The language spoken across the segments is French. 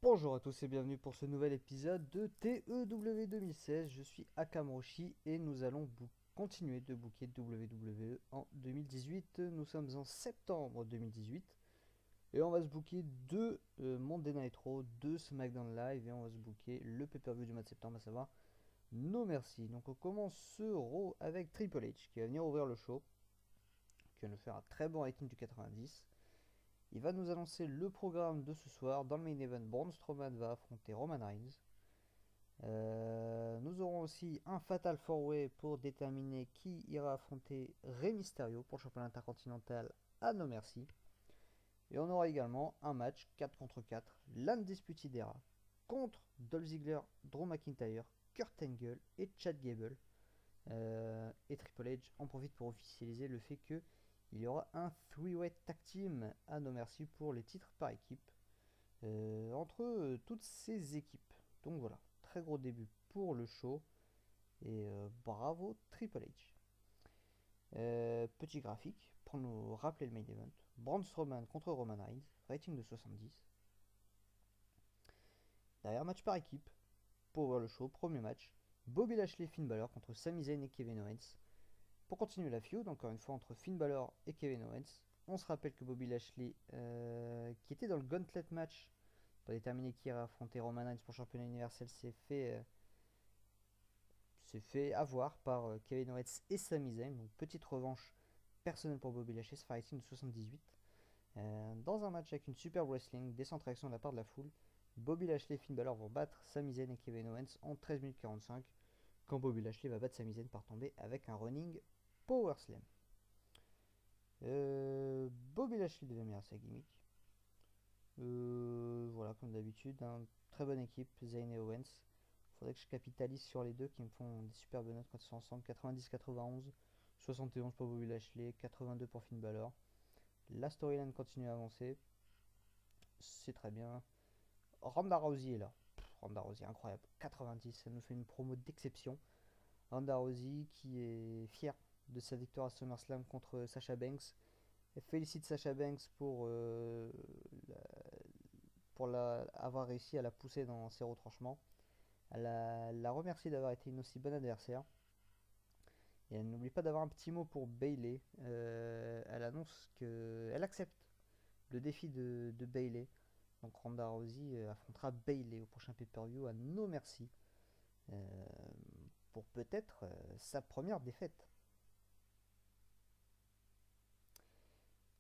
Bonjour à tous et bienvenue pour ce nouvel épisode de TEW 2016. Je suis Akam Roshi et nous allons continuer de booker WWE en 2018. Nous sommes en septembre 2018 et on va se booker deux Monday Night Raw, deux SmackDown Live et on va se booker le pay-per-view du mois de septembre, à savoir No Mercy. Donc on commence ce Raw avec Triple H qui va venir ouvrir le show, qui va nous faire un très bon rating du 90. Il va nous annoncer le programme de ce soir. Dans le main event, Braun Strowman va affronter Roman Reigns. Nous aurons aussi un Fatal 4-Way pour déterminer qui ira affronter Rey Mysterio pour le championnat intercontinental à No Mercy. Et on aura également un match 4 contre 4, l'Undisputed Era contre Dolph Ziggler, Drew McIntyre, Kurt Angle et Chad Gable. Et Triple H en profite pour officialiser le fait que il y aura un 3-way tag team à No Mercy pour les titres par équipe entre toutes ces équipes. Donc voilà, très gros début pour le show et bravo Triple H. Petit graphique pour nous rappeler le main event. Braun Strowman contre Roman Reigns, rating de 70. Derrière, match par équipe pour voir le show. Premier match, Bobby Lashley, Finn Balor contre Sami Zayn et Kevin Owens. Pour continuer la feud, encore une fois entre Finn Balor et Kevin Owens, on se rappelle que Bobby Lashley, qui était dans le Gauntlet match pour déterminer qui irait affronter Roman Reigns pour le championnat universel, s'est fait avoir par Kevin Owens et Sami Zayn. Donc petite revanche personnelle pour Bobby Lashley, ce rating de 78. Dans un match avec une super wrestling, des réaction de la part de la foule, Bobby Lashley et Finn Balor vont battre Sami Zayn et Kevin Owens en 13 minutes 45, quand Bobby Lashley va battre Sami Zayn par tomber avec un running Power Slam. Bobby Lashley devait venir à sa gimmick. Voilà, comme d'habitude, très bonne équipe, Zayn et Owens. Faudrait que je capitalise sur les deux qui me font des superbes notes quand ils sont ensemble. 90-91, 71 pour Bobby Lashley, 82 pour Finn Balor. La storyline continue à avancer. C'est très bien. Ronda Rousey est là. Ronda Rousey, incroyable. 90, ça nous fait une promo d'exception. Ronda Rousey qui est fière de sa victoire à SummerSlam contre Sasha Banks. Elle félicite Sasha Banks avoir réussi à la pousser dans ses retranchements. Elle la remercie d'avoir été une aussi bonne adversaire. Et elle n'oublie pas d'avoir un petit mot pour Bayley. Elle annonce qu'elle accepte le défi de Bayley. Donc Ronda Rousey affrontera Bayley au prochain pay-per-view à No Mercy. Euh, pour peut-être sa première défaite.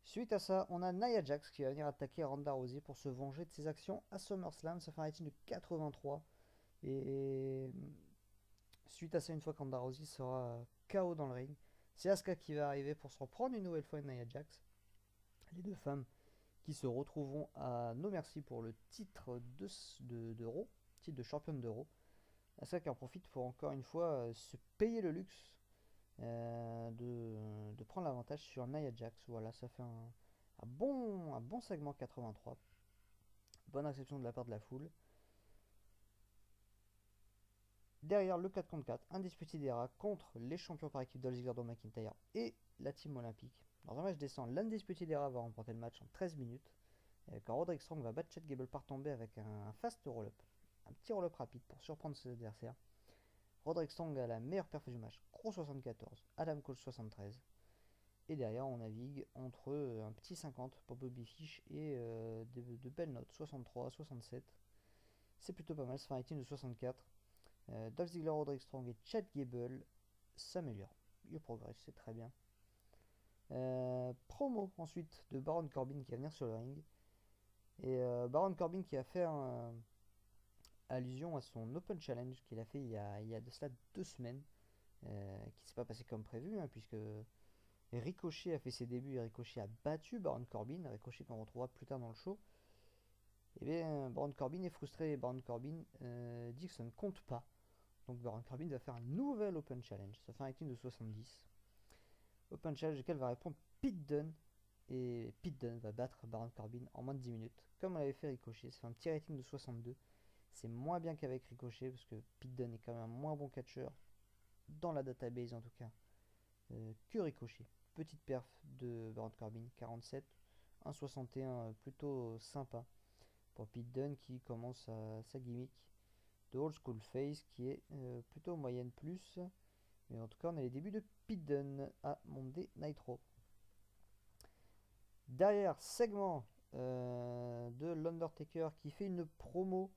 Suite à ça, on a Nia Jax qui va venir attaquer Ronda Rousey pour se venger de ses actions à SummerSlam. Ça fait un rating de 83. Et suite à ça, une fois que Ronda Rousey sera KO dans le ring, c'est Asuka qui va arriver pour se reprendre une nouvelle fois de Nia Jax. Les deux femmes qui se retrouveront à No Mercy pour le titre de Raw, titre de championne de Raw. Asuka qui en profite pour encore une fois se payer le luxe de prendre l'avantage sur Nia Jax. Voilà, ça fait un bon segment 83. Bonne réception de la part de la foule. Derrière le 4 contre 4, Undisputed Era contre les champions par équipe Dolph Ziggler, Drew McIntyre et la team olympique. Dans un match décent, l'Undisputed Era va remporter le match en 13 minutes. Quand Roderick Strong va battre Chad Gable par tomber avec un fast roll-up. Un petit roll-up rapide pour surprendre ses adversaires. Roderick Strong a la meilleure performance du match, Crow 74, Adam Cole 73. Et derrière, on navigue entre un petit 50 pour Bobby Fish et de belles notes, 63, 67. C'est plutôt pas mal, c'est un rating de 64. Dolph Ziggler, Roderick Strong et Chad Gable s'améliorent. Il progresse, c'est très bien. Promo ensuite de Baron Corbin qui va venir sur le ring. Et Baron Corbin qui a fait allusion à son Open Challenge qu'il a fait il y a de cela 2 semaines. Qui s'est pas passé comme prévu, hein, puisque Ricochet a fait ses débuts et Ricochet a battu Baron Corbin. Ricochet qu'on retrouvera plus tard dans le show. Et bien Baron Corbin est frustré et Baron Corbin dit que ça ne compte pas. Donc Baron Corbin va faire un nouvel Open Challenge. Ça fait un rating de 70. Open Challenge auquel va répondre Pete Dunne. Et Pete Dunne va battre Baron Corbin en moins de 10 minutes. Comme on l'avait fait Ricochet. Ça fait un petit rating de 62. C'est moins bien qu'avec Ricochet parce que Pete Dunne est quand même un moins bon catcheur. Dans la database en tout cas. Que Ricochet. Petite perf de Baron Corbin. 47. 1,61 plutôt sympa. pour Pete Dunne qui commence sa gimmick de Old School Face qui est plutôt moyenne plus. Mais en tout cas, on a les débuts de Pete Dunne à Monday Nitro. Derrière, segment de l'Undertaker qui fait une promo.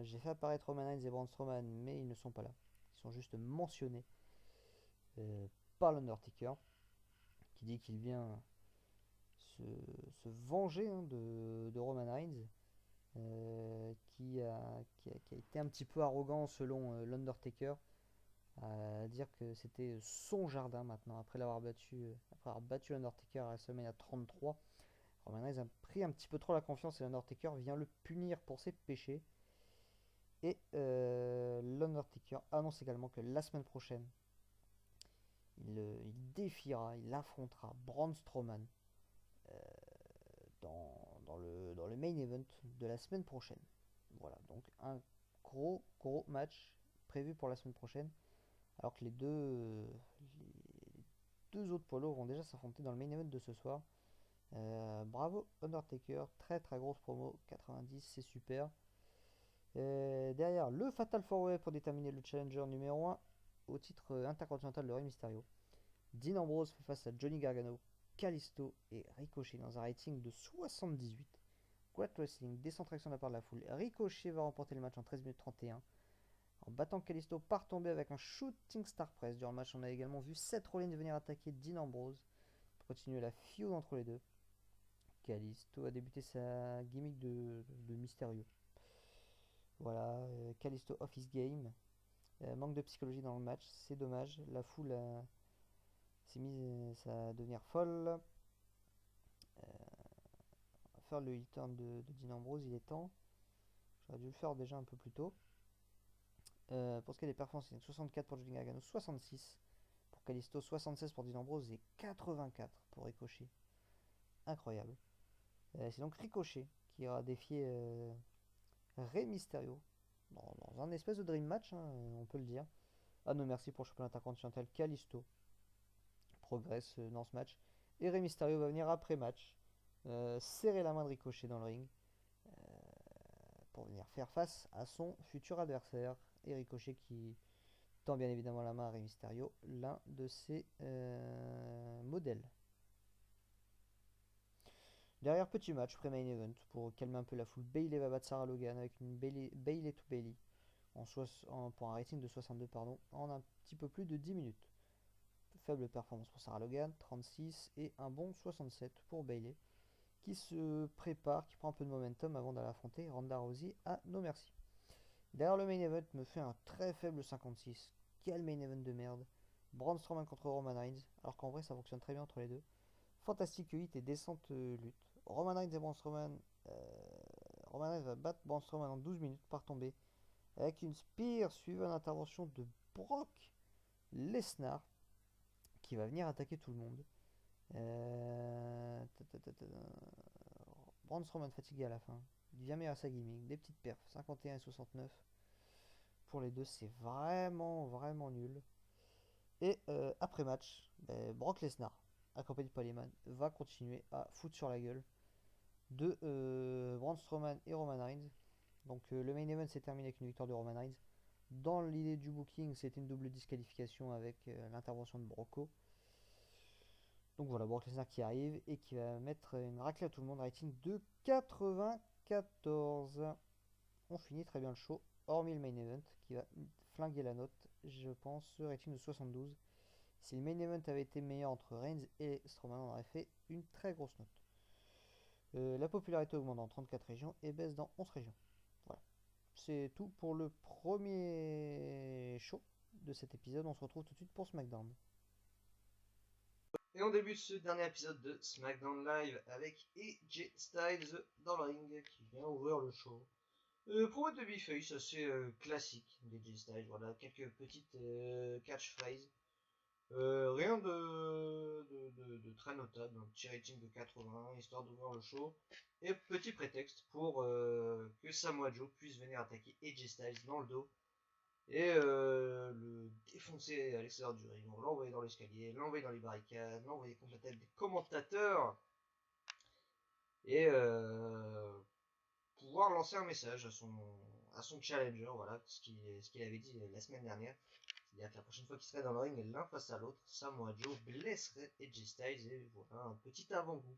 J'ai fait apparaître Roman Reigns et Braun Strowman, mais ils ne sont pas là. Ils sont juste mentionnés par l'Undertaker, qui dit qu'il vient se venger de Roman Reigns, qui a été un petit peu arrogant selon l'Undertaker, à dire que c'était son jardin maintenant, après avoir battu l'Undertaker à WrestleMania 33. Roman Reigns a pris un petit peu trop la confiance et l'Undertaker vient le punir pour ses péchés. Et l'Undertaker annonce également que la semaine prochaine, il affrontera Braun Strowman euh, dans le main event de la semaine prochaine. Voilà, donc un gros match prévu pour la semaine prochaine, alors que les deux autres poids lourds vont déjà s'affronter dans le main event de ce soir. Bravo Undertaker, très grosse promo, 90, c'est super. Derrière, le Fatal 4-Way pour déterminer le challenger numéro 1 au titre intercontinental de Rey Mysterio. Dean Ambrose fait face à Johnny Gargano, Kalisto et Ricochet dans un rating de 78. Great Wrestling, décentralisation de la part de la foule. Ricochet va remporter le match en 13 minutes 31 en battant Kalisto par tomber avec un Shooting Star Press. Durant le match, on a également vu Seth Rollins venir attaquer Dean Ambrose pour continuer la feud entre les deux. Kalisto a débuté sa gimmick de Mysterio. Voilà, Kalisto off his game. Manque de psychologie dans le match, c'est dommage. La foule s'est mise à devenir folle. On va faire le heel turn de Dean Ambrose, il est temps. J'aurais dû le faire déjà un peu plus tôt. Pour ce qui est des performances, 64 pour Johnny Gargano, 66 pour Kalisto, 76 pour Dean Ambrose et 84 pour Ricochet. Incroyable. C'est donc Ricochet qui ira défier Rey Mysterio dans un espèce de dream match, hein, on peut le dire. Ah non, merci pour le championnat intercontinental. Kalisto progresse dans ce match. Et Rey Mysterio va venir après match serrer la main de Ricochet dans le ring pour venir faire face à son futur adversaire. Et Ricochet qui tend bien évidemment la main à Rey Mysterio, l'un de ses modèles. Derrière, petit match pré-main event pour calmer un peu la foule. Bayley va battre Sarah Logan avec une Bayley to Bayley pour un rating de 62 en un petit peu plus de 10 minutes. Faible performance pour Sarah Logan, 36 et un bon 67 pour Bayley qui se prépare, qui prend un peu de momentum avant d'aller affronter Ronda Rousey à No Mercy. Derrière, le main event me fait un très faible 56. Quel main event de merde. Braun Strowman contre Roman Reigns, alors qu'en vrai ça fonctionne très bien entre les deux. Fantastique 8 et décente lutte. Roman Reigns et Braun Strowman. Roman Reigns va battre Braun Strowman en 12 minutes par tombée avec une spear suivie d'une intervention de Brock Lesnar qui va venir attaquer tout le monde. Braun Strowman fatigué à la fin. Il vient meilleur à sa gimmick. Des petites perfs. 51 et 69. Pour les deux, c'est vraiment nul. Et après match, Brock Lesnar, accompagné de Paul Heyman, va continuer à foutre sur la gueule de Braun Strowman et Roman Reigns. Donc le main event s'est terminé avec une victoire de Roman Reigns. Dans l'idée du booking, c'était une double disqualification avec l'intervention de Brocco. Donc voilà, Brock Lesnar qui arrive et qui va mettre une raclée à tout le monde, rating de 94. On finit très bien le show, hormis le main event qui va flinguer la note, je pense, rating de 72. Si le main event avait été meilleur entre Reigns et Strowman, on aurait fait une très grosse note. La popularité augmente dans 34 régions et baisse dans 11 régions. Voilà. C'est tout pour le premier show de cet épisode. On se retrouve tout de suite pour SmackDown. Et on débute ce dernier épisode de SmackDown Live avec AJ Styles dans le ring qui vient ouvrir le show. Promo de Babyface assez classique d'AJ Styles. Voilà, quelques petites catchphrases. Rien de très notable, un petit rating de 80, histoire d'ouvrir le show. Et petit prétexte pour que Samoa Joe puisse venir attaquer AJ Styles dans le dos et le défoncer à l'extérieur du ring, l'envoyer dans l'escalier, l'envoyer dans les barricades, l'envoyer contre la tête des commentateurs. Et pouvoir lancer un message à son challenger, voilà, ce qu'il avait dit la semaine dernière. C'est-à-dire que la prochaine fois qu'il serait dans le ring, l'un face à l'autre, Samoa Joe blesserait AJ Styles, et voilà un petit avant-goût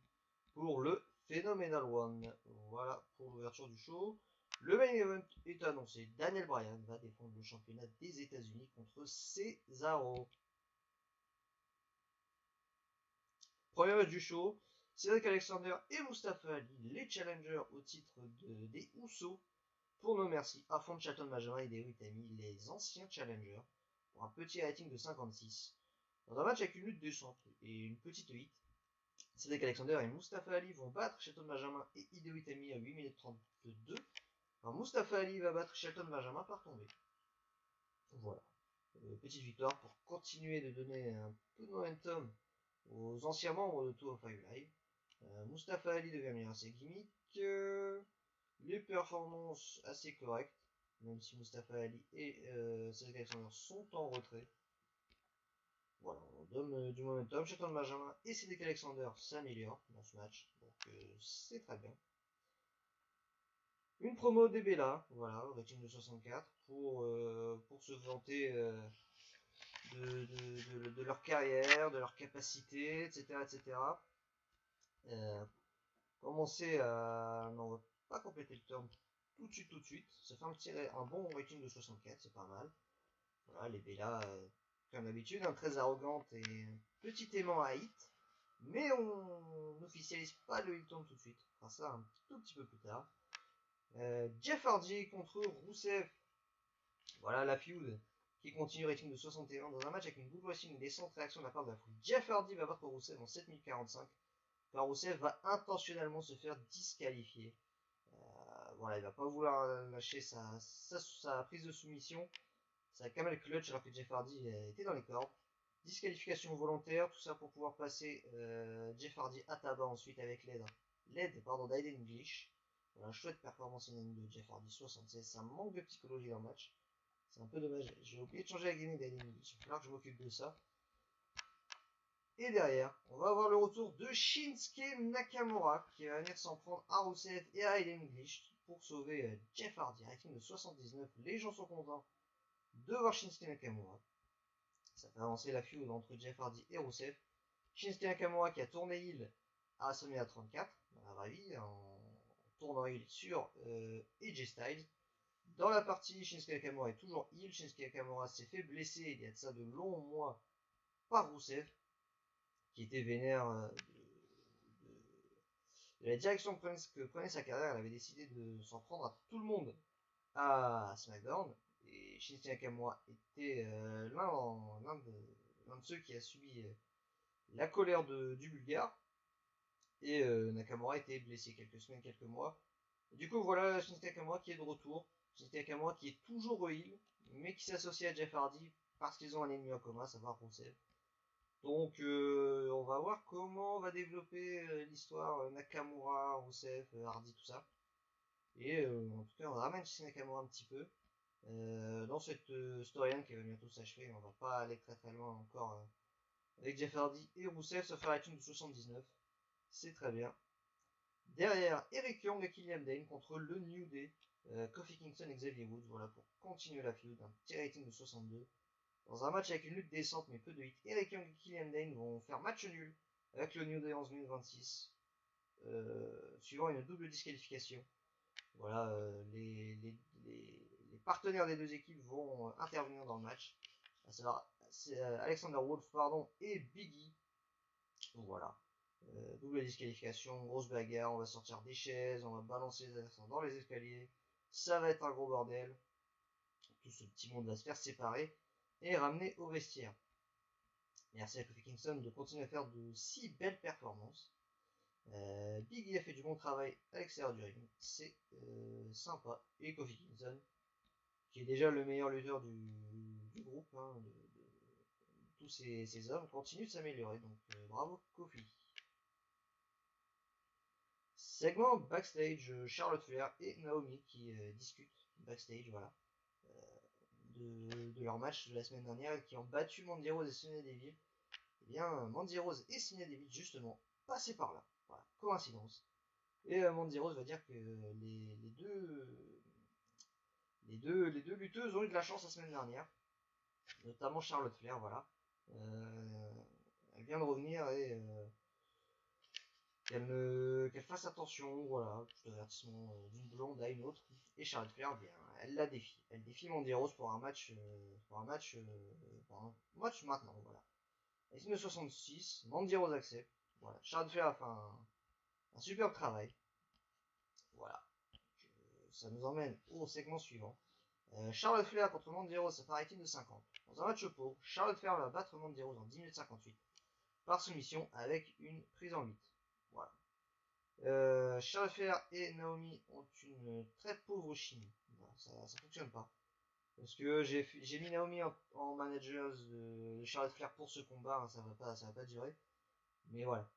pour le Phenomenal One. Voilà pour l'ouverture du show. Le main event est annoncé. Daniel Bryan va défendre le championnat des États-Unis contre Cesaro. Premier match du show, Cedric Alexander et Mustafa Ali, les challengers au titre des Usos, pour No Mercy, affrontent Shelton Benjamin et David Tammy, les anciens challengers, pour un petit rating de 56. Dans un match avec une lutte décente et une petite hit, Cedric Alexander et Mustafa Ali vont battre Shelton Benjamin et Hideo Itami à 8 minutes 32. Alors Mustafa Ali va battre Shelton Benjamin par tombée. Voilà. Petite victoire pour continuer de donner un peu de momentum aux anciens membres de 205 Live. Mustafa Ali devient meilleur à ses gimmicks. Les performances assez correctes, même si Mustafa Ali et Cedric Alexander sont en retrait. Voilà, on donne du momentum. Shelton Benjamin et Cedric Alexander s'améliorent dans ce match, donc c'est très bien. Une promo des Bella, voilà, rating de 64, pour se vanter de leur carrière, de leur capacité, etc. etc. Commencer à... Non, on va pas compléter le terme tout de suite, tout de suite. Ça fait un bon rating de 64, c'est pas mal. Voilà, les Bella, comme d'habitude, très arrogante et un petit aimant à hit. Mais on n'officialise pas le hit tout de suite. On fera ça un tout petit peu plus tard. Jeff Hardy contre Rousseff. Voilà la feud qui continue, rating de 61 dans un match avec une good wrestling descente réaction de la part de la foule. Jeff Hardy va battre Rousseff en 7045. Car Rousseff va intentionnellement se faire disqualifier. Voilà, il va pas vouloir lâcher sa prise de soumission. Ça a quand même le clutch alors que Jeff Hardy était dans les cordes. Disqualification volontaire, tout ça pour pouvoir passer Jeff Hardy à tabac ensuite avec l'aide d'Aiden English. Voilà, chouette performance unanime de Jeff Hardy, 76. Ça manque de psychologie dans le match. C'est un peu dommage. J'ai oublié de changer la gimmick d'Aiden English. Il va falloir que je m'occupe de ça. Et derrière, on va avoir le retour de Shinsuke Nakamura qui va venir s'en prendre à Rusev et à Aiden English pour sauver Jeff Hardy. Rating de 79. Les gens sont contents de voir Shinsuke Nakamura. Ça fait avancer la feud entre Jeff Hardy et Rusev. Shinsuke Nakamura qui a tourné heel à WrestleMania 34 dans la vraie vie en tournant heel sur AJ Styles. Dans la partie, Shinsuke Nakamura est toujours heel. Shinsuke Nakamura s'est fait blesser il y a de ça de longs mois par Rusev, qui était vénère de la direction que prenait sa carrière. Elle avait décidé de s'en prendre à tout le monde à SmackDown. Et Shinsuke Nakamura était l'un de ceux qui a subi la colère du Bulgare. Et Nakamura était blessé quelques semaines, quelques mois. Et du coup, voilà Shinsuke Nakamura qui est de retour. Shinsuke Nakamura qui est toujours heel, mais qui s'associe à Jeff Hardy parce qu'ils ont un ennemi en commun, à savoir Rusev. Donc, on va voir comment on va développer l'histoire Nakamura, Rusev, Hardy, tout ça. Et en tout cas, on ramène Shinsuke Nakamura un petit peu dans cette storyline qui va bientôt s'achever. On va pas aller très très loin encore avec Jeff Hardy et Rusev, ça fait rating de 79. C'est très bien. Derrière, Eric Young et Killian Dane contre le New Day, Kofi Kingston et Xavier Woods. Voilà pour continuer la feud. Un petit rating de 62. Dans un match avec une lutte décente mais peu de hits, Eric Young et Killian Dane vont faire match nul avec le New Day 11 minutes 26, suivant une double disqualification. Voilà, les partenaires des deux équipes vont intervenir dans le match, à savoir Alexander Wolf et Biggie. Donc voilà, double disqualification, grosse bagarre, on va sortir des chaises, on va balancer les adversaires dans les escaliers, ça va être un gros bordel. Tout ce petit monde va se faire séparer et ramener au vestiaire. Merci à Kofi Kingston de continuer à faire de si belles performances. Biggie a fait du bon travail à l'extérieur du ring, c'est sympa. Et Kofi Kingston, qui est déjà le meilleur lutteur du groupe, hein, de tous ces hommes, continue de s'améliorer. Donc bravo Kofi. Segment backstage, Charlotte Flair et Naomi qui discutent backstage, voilà, de leur match de la semaine dernière, qui ont battu Mandy Rose et Sonya Deville. Eh bien, Mandy Rose et Sonya Deville, justement, passaient par là. Voilà, coïncidence. Et Mandy Rose va dire que les deux lutteuses ont eu de la chance la semaine dernière, notamment Charlotte Flair, voilà. Elle vient de revenir et qu'elle fasse attention, voilà, petit avertissement d'une blonde à une autre. Et Charlotte Flair, bien, elle la défie. Elle défie Mandy Rose pour un match, maintenant, voilà. Et c'est 66, Mandy Rose accepte. Voilà, Charlotte Flair a fait un superbe travail. Voilà. Ça nous emmène au segment suivant. Charlotte Flair contre Mandy Rose, ça fait un rating de 50. Dans un match pauvre, Charlotte Flair va battre Mandy Rose en 10 minutes 58 par soumission avec une prise en 8. Voilà. Charlotte Flair et Naomi ont une très pauvre chimie. Voilà, ça fonctionne pas. Parce que j'ai mis Naomi en manager de Charlotte Flair pour ce combat, hein, ça va pas durer. Mais voilà,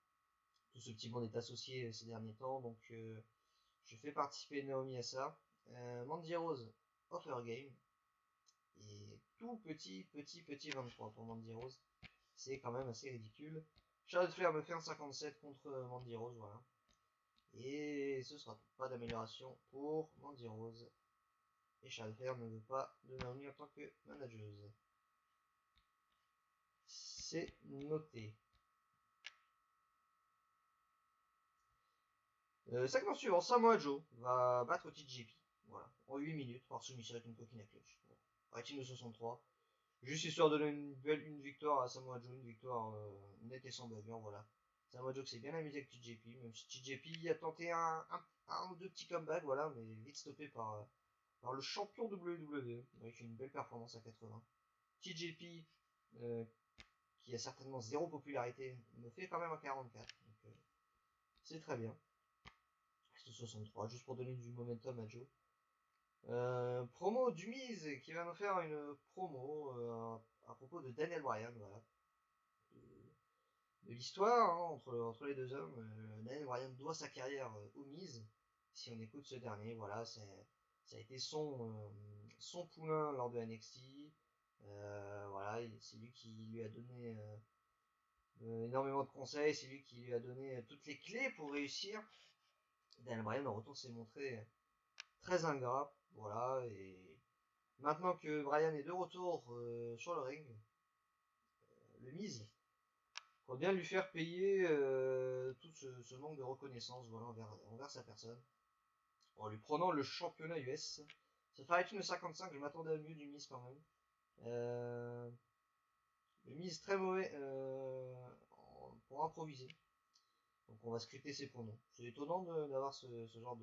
tout ce petit monde est associé ces derniers temps, donc je fais participer Naomi à ça. Mandy Rose, offer game. Et tout petit 23 pour Mandy Rose. C'est quand même assez ridicule. Charlotte Flair me fait un 57 contre Mandy Rose, voilà. Et ce sera tout. Pas d'amélioration pour Mandy Rose. Et Charlotte Flair ne veut pas de Naomi en tant que manageuse. C'est noté. Segment suivant, Samoa Joe va battre TJP. Voilà, en 8 minutes par soumission avec une coquine à clutch. Voilà. Rating de 63. Juste histoire de donner une victoire à Samoa Joe, une victoire nette et sans bavure, voilà. Samoa Joe s'est bien amusé avec TJP, même si TJP a tenté un ou deux petits comebacks, voilà, mais vite stoppé par le champion WWE. Il fait une belle performance à 80. TJP, qui a certainement zéro popularité, me fait quand même un 44. Donc c'est très bien. C'est 63, juste pour donner du momentum à Joe. Promo du Miz qui va nous faire une promo à propos de Daniel Bryan, voilà. De l'histoire hein, entre les deux hommes. Daniel Bryan doit sa carrière au Miz. Si on écoute ce dernier, voilà, ça a été son poulain lors de NXT. Voilà, c'est lui qui lui a donné énormément de conseils, c'est lui qui lui a donné toutes les clés pour réussir. Daniel Bryan en retour s'est montré très ingrat, voilà, et maintenant que Bryan est de retour sur le ring, le Miz, faut bien lui faire payer tout ce manque de reconnaissance voilà, envers sa personne, en lui prenant le championnat US. Ça fait une 55, je m'attendais à mieux du Miz quand même. Le Miz très mauvais pour improviser. Donc on va scruter ses pronoms. C'est étonnant d'avoir ce genre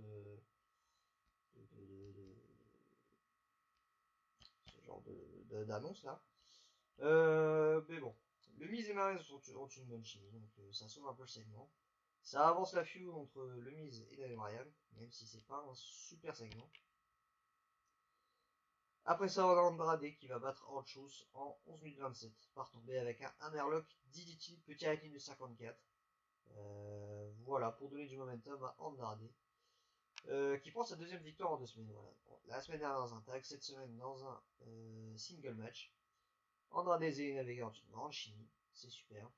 d'annonce là. Mais bon, le Miz et Maryse ont une bonne chimie, donc ça sauve un peu le segment. Ça avance la feud entre le Miz et Daniel Bryan, même si c'est pas un super segment. Après ça, on a Andrade qui va battre Orchus en 11 minutes 27 par tomber avec un hammerlock DDT, petit rating de 54. Voilà, pour donner du momentum à Andrade. Qui prend sa deuxième victoire en 2 semaines. Voilà. La semaine dernière dans un tag, cette semaine dans un single match. Andrade et Zelina Vega ont une grande chimie, c'est super.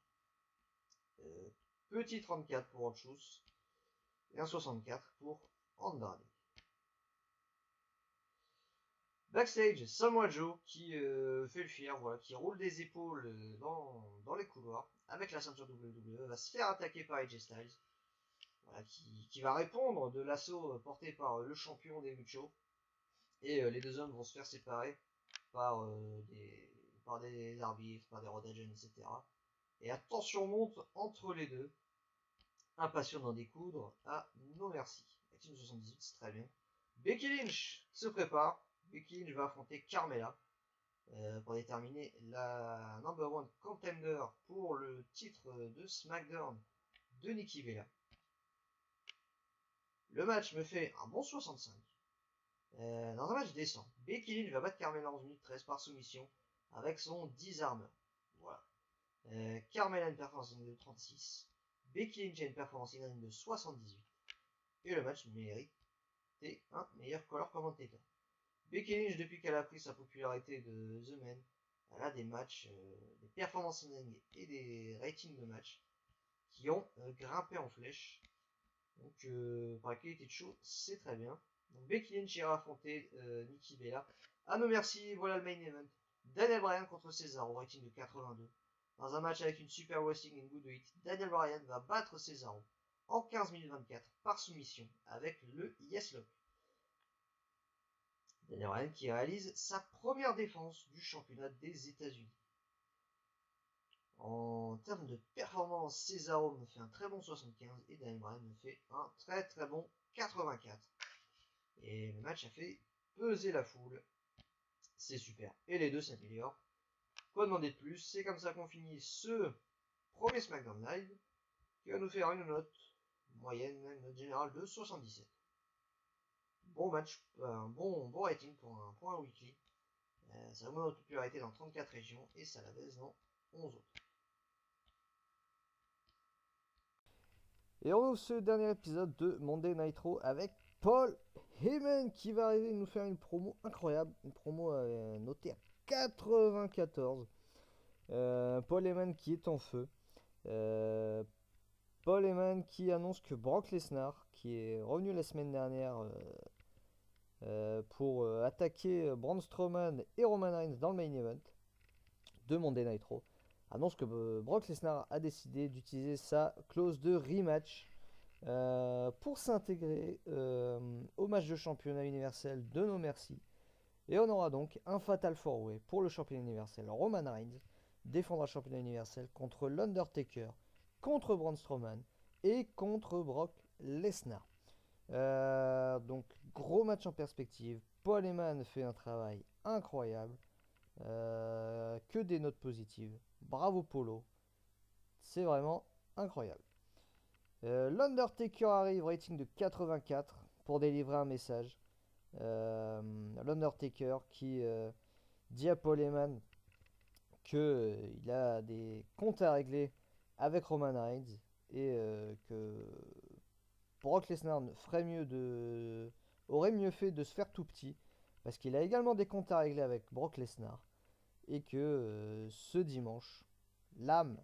Petit 34 pour Orchus et un 64 pour Andrade. Backstage, Samoa Joe qui fait le fier, voilà, qui roule des épaules dans les couloirs avec la ceinture WWE, va se faire attaquer par AJ Styles, voilà, qui va répondre de l'assaut porté par le champion des Muchos. Et les deux hommes vont se faire séparer par des arbitres, par des road agents, etc. Et la tension monte entre les deux. Impatient d'en découdre à no merci. Team 78, c'est très bien. Becky Lynch se prépare. Becky Lynch va affronter Carmella pour déterminer la number one contender pour le titre de SmackDown de Nikki Bella. Le match me fait un bon 65. Dans un match décent, Becky Lynch va battre Carmella en 11 minutes 13 par soumission avec son disarmeur. Voilà. Carmella a une performance de 36. Becky Lynch a une performance de 78. Et le match mérite un meilleur color commentator. Becky Lynch, depuis qu'elle a pris sa popularité de The Man, elle a des matchs, des performances et des ratings de match qui ont grimpé en flèche. Donc, par la qualité de show, c'est très bien. Donc, Becky Lynch ira affronter Nikki Bella. Ah non, merci, voilà le main event. Daniel Bryan contre Cesaro, rating de 82. Dans un match avec une super wrestling and good hit, Daniel Bryan va battre Cesaro en 15 minutes 24 par soumission avec le Yes Lock. Daniel Bryan qui réalise sa première défense du championnat des États-Unis. En termes de performance, Cesaro me fait un très bon 75 et Daniel Bryan me fait un très très bon 84. Et le match a fait peser la foule. C'est super. Et les deux s'améliorent. Quoi demander de plus? C'est comme ça qu'on finit ce premier SmackDown Live qui va nous faire une note moyenne, une note générale de 77. Bon match, un bon rating pour un weekly. Ça augmente notre popularité dans 34 régions et ça la baisse dans 11 autres. Et on ouvre ce dernier épisode de Monday Nitro avec Paul Heyman qui va arriver nous faire une promo incroyable, une promo notée à 94. Paul Heyman qui est en feu. Paul Heyman qui annonce que Brock Lesnar, qui est revenu la semaine dernière pour attaquer Braun Strowman et Roman Reigns dans le main event de Monday Nitro, annonce que Brock Lesnar a décidé d'utiliser sa clause de rematch pour s'intégrer au match de championnat universel de No Mercy. Et on aura donc un Fatal 4-Way pour le championnat universel. Roman Reigns défendra le championnat universel contre l'Undertaker, contre Braun Strowman et contre Brock Lesnar. Donc gros match en perspective. Paul Heyman fait un travail incroyable. Que des notes positives. Bravo Polo. C'est vraiment incroyable. L'Undertaker arrive, rating de 84 pour délivrer un message. L'Undertaker qui dit à Paul Heyman qu'il a des comptes à régler avec Roman Reigns et que Brock Lesnar aurait mieux fait de se faire tout petit parce qu'il a également des comptes à régler avec Brock Lesnar et que ce dimanche, l'âme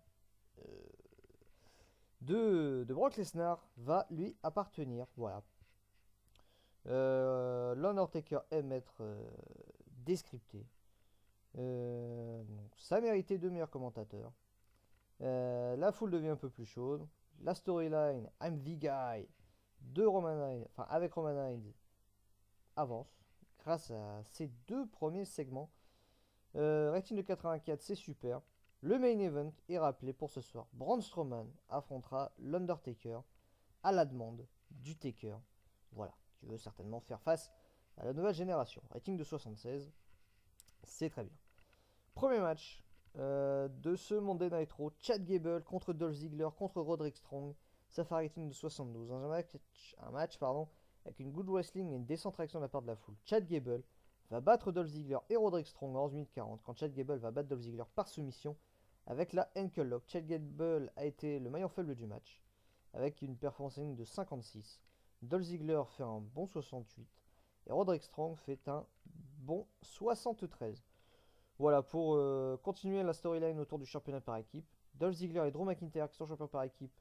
de Brock Lesnar va lui appartenir. Voilà. L'Undertaker aime être descripté. Donc, ça méritait de meilleurs commentateurs. La foule devient un peu plus chaude. La storyline I'm the guy de Roman Reigns, enfin avec Roman Reigns, avance grâce à ces deux premiers segments. Rating de 84, c'est super. Le main event est rappelé pour ce soir. Braun Strowman affrontera l'Undertaker à la demande du Taker. Voilà, qui veut certainement faire face à la nouvelle génération. Rating de 76, c'est très bien. Premier match de ce Monday Nitro. Chad Gable contre Dolph Ziggler contre Roderick Strong. Ça fait un rating de 72. Dans un match avec une good wrestling et une décente réaction de la part de la foule. Chad Gable va battre Dolph Ziggler et Roderick Strong en 11 minutes 40 quand Chad Gable va battre Dolph Ziggler par soumission avec la Ankle Lock. Chad Gable a été le maillon faible du match avec une performance de 56. Dolph Ziggler fait un bon 68 et Roderick Strong fait un bon 73. Voilà, pour continuer la storyline autour du championnat par équipe, Dolph Ziggler et Drew McIntyre, qui sont champions par équipe,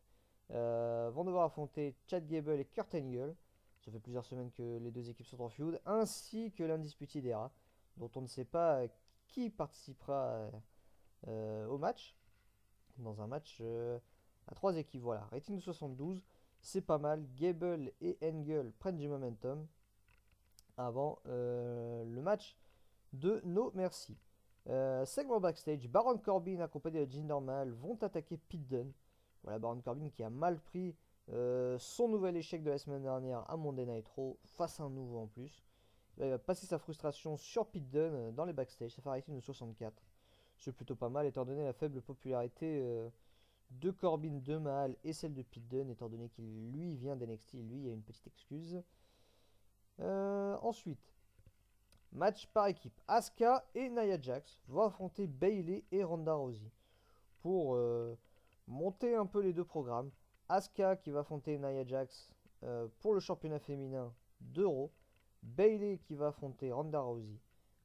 vont devoir affronter Chad Gable et Kurt Angle. Ça fait plusieurs semaines que les deux équipes sont en feud, ainsi que l'Undisputed Era, dont on ne sait pas qui participera au match. Dans un match à 3 équipes, voilà. Rating de 72, c'est pas mal. Gable et Angle prennent du momentum avant le match de No Mercy. Segment backstage, Baron Corbin accompagné de Jinder Mahal vont attaquer Pete Dunne. Voilà, Baron Corbin qui a mal pris son nouvel échec de la semaine dernière à Monday Night Raw face à un nouveau en plus. Là, il va passer sa frustration sur Pete Dunne dans les backstage. Ça fait un rating de 64. C'est plutôt pas mal étant donné la faible popularité de Corbin, de Mahal et celle de Pete Dunne, étant donné qu'il lui vient d'NXT. Lui, il y a une petite excuse. Ensuite, match par équipe. Asuka et Nia Jax vont affronter Bayley et Ronda Rousey pour monter un peu les deux programmes. Asuka qui va affronter Nia Jax pour le championnat féminin d'Euro. Bayley qui va affronter Ronda Rousey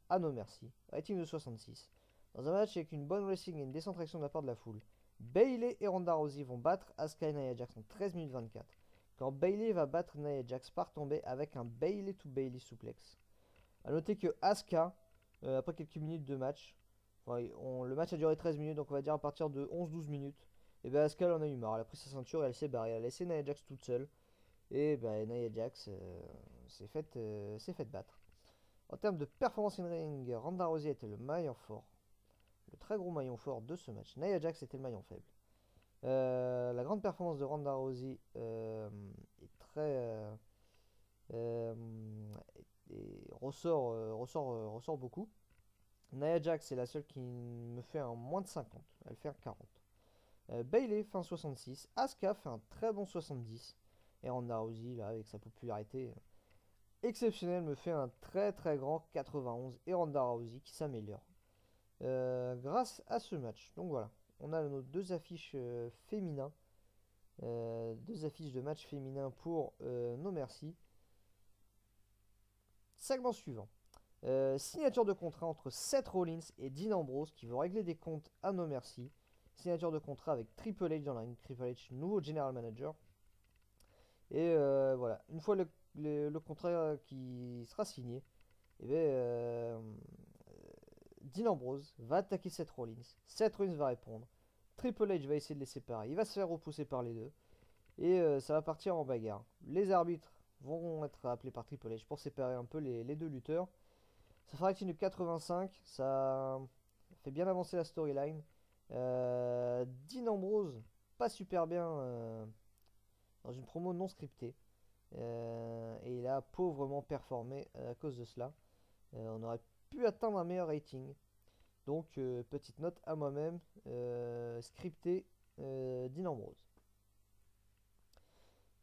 à No Mercy. Rating de 66. Dans un match avec une bonne wrestling et une décentration de la part de la foule, Bayley et Ronda Rousey vont battre Asuka et Nia Jax en 13 minutes 24. quand Bayley va battre Nia Jax par tomber avec un Bayley to Bayley suplex. A noter que Asuka, après quelques minutes de match, le match a duré 13 minutes, donc on va dire à partir de 11-12 minutes, et ben Asuka elle en a eu marre, elle a pris sa ceinture et elle s'est barrée, elle a laissé Nia Jax toute seule, et ben Nia Jax s'est fait battre. En termes de performance in-ring, Ronda Rousey était le maillon fort, le très gros maillon fort de ce match. Nia Jax était le maillon faible. La grande performance de Ronda Rousey est très euh, ressort beaucoup. Nia Jax est la seule qui me fait un moins de 50. Elle fait un 40. Bayley fait un 66. Asuka fait un très bon 70. Et Ronda Rousey, là, avec sa popularité exceptionnelle, me fait un très très grand 91. Et Ronda Rousey qui s'améliore grâce à ce match. Donc voilà, on a nos deux affiches féminins. Deux affiches de match féminin pour No Mercy. Segment suivant. Signature de contrat entre Seth Rollins et Dean Ambrose qui veut régler des comptes à No Mercy. Signature de contrat avec Triple H dans la ring. Triple H, nouveau general manager. Et voilà, une fois le contrat qui sera signé, et bien, Dean Ambrose va attaquer Seth Rollins. Seth Rollins va répondre. Triple H va essayer de les séparer. Il va se faire repousser par les deux. Et ça va partir en bagarre. Les arbitres vont être appelés par Triple H pour séparer un peu les deux lutteurs. Ça fera une 85. Ça fait bien avancer la storyline. Dean Ambrose, pas super bien dans une promo non scriptée. Et il a pauvrement performé à cause de cela. On aurait pu atteindre un meilleur rating. Donc, petite note à moi-même, scripté Dean Ambrose.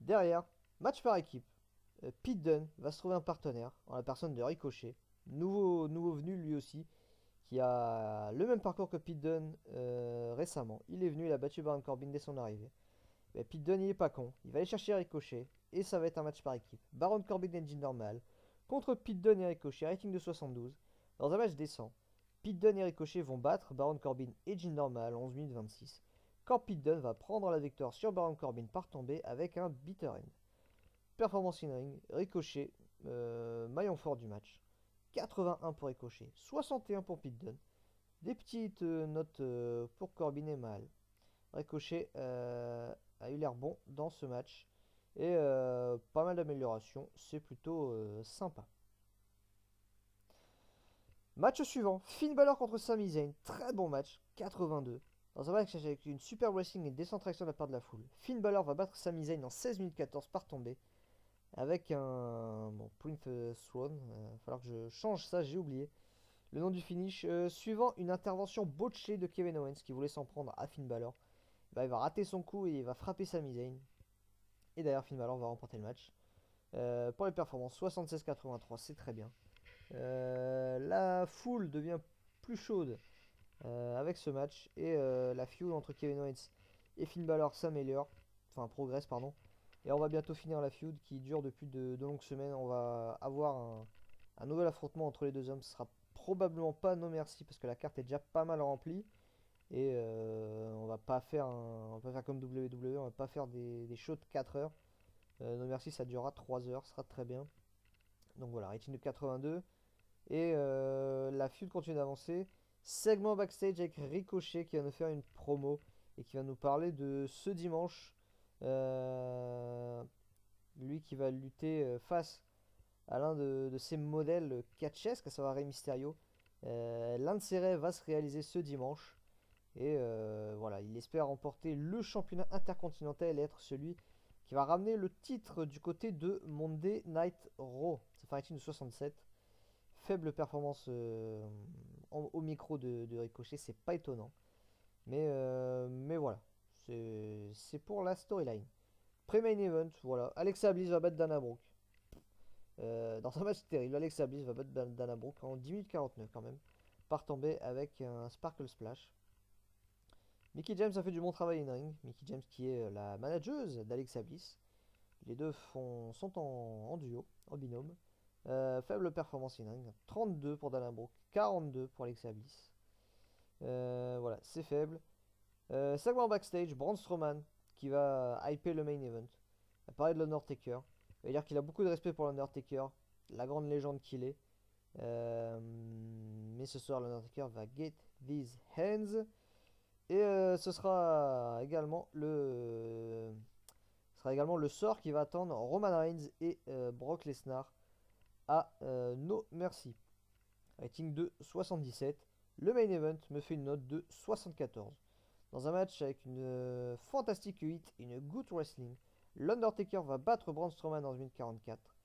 Derrière, match par équipe. Pete Dunne va se trouver un partenaire en la personne de Ricochet, nouveau venu lui aussi, qui a le même parcours que Pete Dunne récemment. Il est venu, il a battu Baron Corbin dès son arrivée. Mais Pete Dunne, il est pas con. Il va aller chercher Ricochet et ça va être un match par équipe. Baron Corbin et Jinder Mahal contre Pete Dunne et Ricochet, rating de 72. Dans un match décent, Pete Dunne et Ricochet vont battre Baron Corbin et Jinder Mahal en 11 minutes 26. Quand Pete Dunne va prendre la victoire sur Baron Corbin par tombée avec un bitter end. Performance in ring, Ricochet, maillon fort du match. 81 pour Ricochet, 61 pour Pete Dunne. Des petites notes pour Corbin et Mahal. Ricochet a eu l'air bon dans ce match. Et pas mal d'améliorations, c'est plutôt sympa. Match suivant, Finn Balor contre Sami Zayn. Très bon match, 82. Dans un match avec une super wrestling et une décente réaction de la part de la foule. Finn Balor va battre Sami Zayn en 16 minutes 14 par tombée. Avec un Prince Swan. Il va falloir que je change ça, j'ai oublié. Le nom du finish. Suivant une intervention botchée de Kevin Owens qui voulait s'en prendre à Finn Balor. Il va rater son coup et il va frapper Sami Zayn. Et d'ailleurs, Finn Balor va remporter le match. Pour les performances, 76-83, c'est très bien. La foule devient plus chaude avec ce match. Et la feud entre Kevin Owens et Finn Balor s'améliore. Enfin, progresse, pardon. Et on va bientôt finir la feud qui dure depuis de longues semaines. On va avoir un nouvel affrontement entre les deux hommes. Ce sera probablement pas No Mercy parce que la carte est déjà pas mal remplie. Et on va pas faire comme WWE, on va pas faire des shows de 4 heures. No Mercy ça durera 3 heures, ce sera très bien. Donc voilà, rating de 82. Et la feud continue d'avancer. Segment backstage avec Ricochet qui va nous faire une promo et qui va nous parler de ce dimanche. Lui qui va lutter face à l'un de ses modèles catchesques, à savoir Rey Mysterio. L'un de ses rêves va se réaliser ce dimanche. Et voilà, il espère remporter le championnat intercontinental et être celui qui va ramener le titre du côté de Monday Night Raw. Ça fait un rating de 67. Faible performance au micro de Ricochet, c'est pas étonnant. Mais voilà, c'est pour la storyline. Pré-main event, voilà. Alexa Bliss va battre Dana Brooke. Dans un match terrible, Alexa Bliss va battre Dana Brooke en 10 minutes 49 quand même. Par tomber avec un Sparkle Splash. Mickie James a fait du bon travail in ring. Mickie James qui est la manageuse d'Alexa Bliss. Les deux sont en duo, en binôme. Faible performance in ring. 32 pour Dana Brooke, 42 pour Alexa Bliss. Voilà, c'est faible. Segment backstage, Braun Strowman qui va hyper le main event. parler de l'Undertaker. Il va dire qu'il a beaucoup de respect pour l'Undertaker, la grande légende qu'il est. Mais ce soir, l'Undertaker va get these hands. Et ce sera également le sort qui va attendre Roman Reigns et Brock Lesnar à No Mercy. Rating de 77. Le main event me fait une note de 74. Dans un match avec une fantastique hit et une good wrestling, l'Undertaker va battre Braun Strowman dans 1 minute 44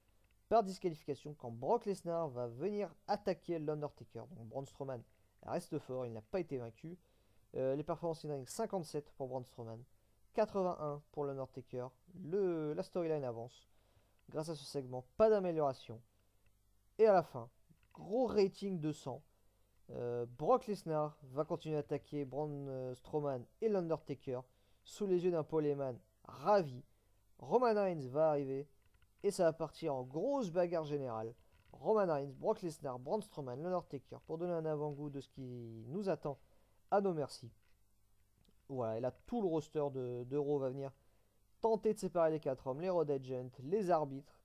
par disqualification quand Brock Lesnar va venir attaquer l'Undertaker. Donc Braun Strowman reste fort, il n'a pas été vaincu. Les performances in ring 57 pour Braun Strowman, 81 pour l'Undertaker. La storyline avance. Grâce à ce segment, pas d'amélioration. Et à la fin, gros rating de 100. Brock Lesnar va continuer à attaquer Braun Strowman et l'Undertaker sous les yeux d'un Paul Heyman ravi. Roman Reigns va arriver et ça va partir en grosse bagarre générale. Roman Reigns, Brock Lesnar, Braun Strowman, l'Undertaker pour donner un avant-goût de ce qui nous attend à No Mercy. Voilà, et là tout le roster de Raw va venir tenter de séparer les 4 hommes, les Road Agents, les arbitres.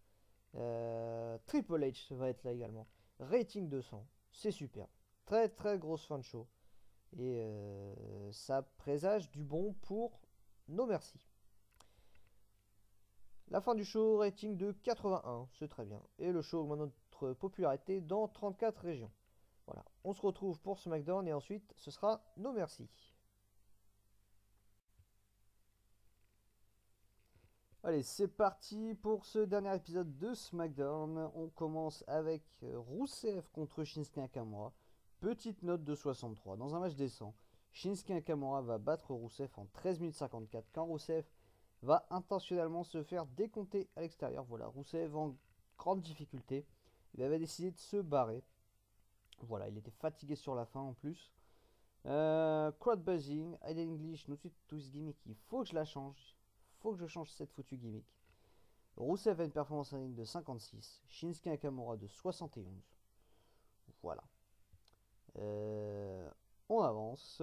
Triple H va être là également. Rating 200, c'est super. Très très grosse fin de show. Et ça présage du bon pour No Mercy. La fin du show, rating de 81, c'est très bien. Et le show augmente notre popularité dans 34 régions. Voilà, on se retrouve pour SmackDown et ensuite ce sera No Mercy. Allez, c'est parti pour ce dernier épisode de SmackDown. On commence avec Rusev contre Shinsuke Nakamura. Petite note de 63. Dans un match décent, Shinsuke Nakamura va battre Rusev en 13 minutes 54 quand Rusev va intentionnellement se faire décompter à l'extérieur. Voilà, Rusev en grande difficulté. Il avait décidé de se barrer. Voilà, il était fatigué sur la fin en plus. Crowd buzzing, Aiden English, no suite to his gimmick. Il faut que je la change. Faut que je change cette foutue gimmick. Rusev a une performance en ligne de 56. Shinsuke Nakamura de 71. Voilà. On avance.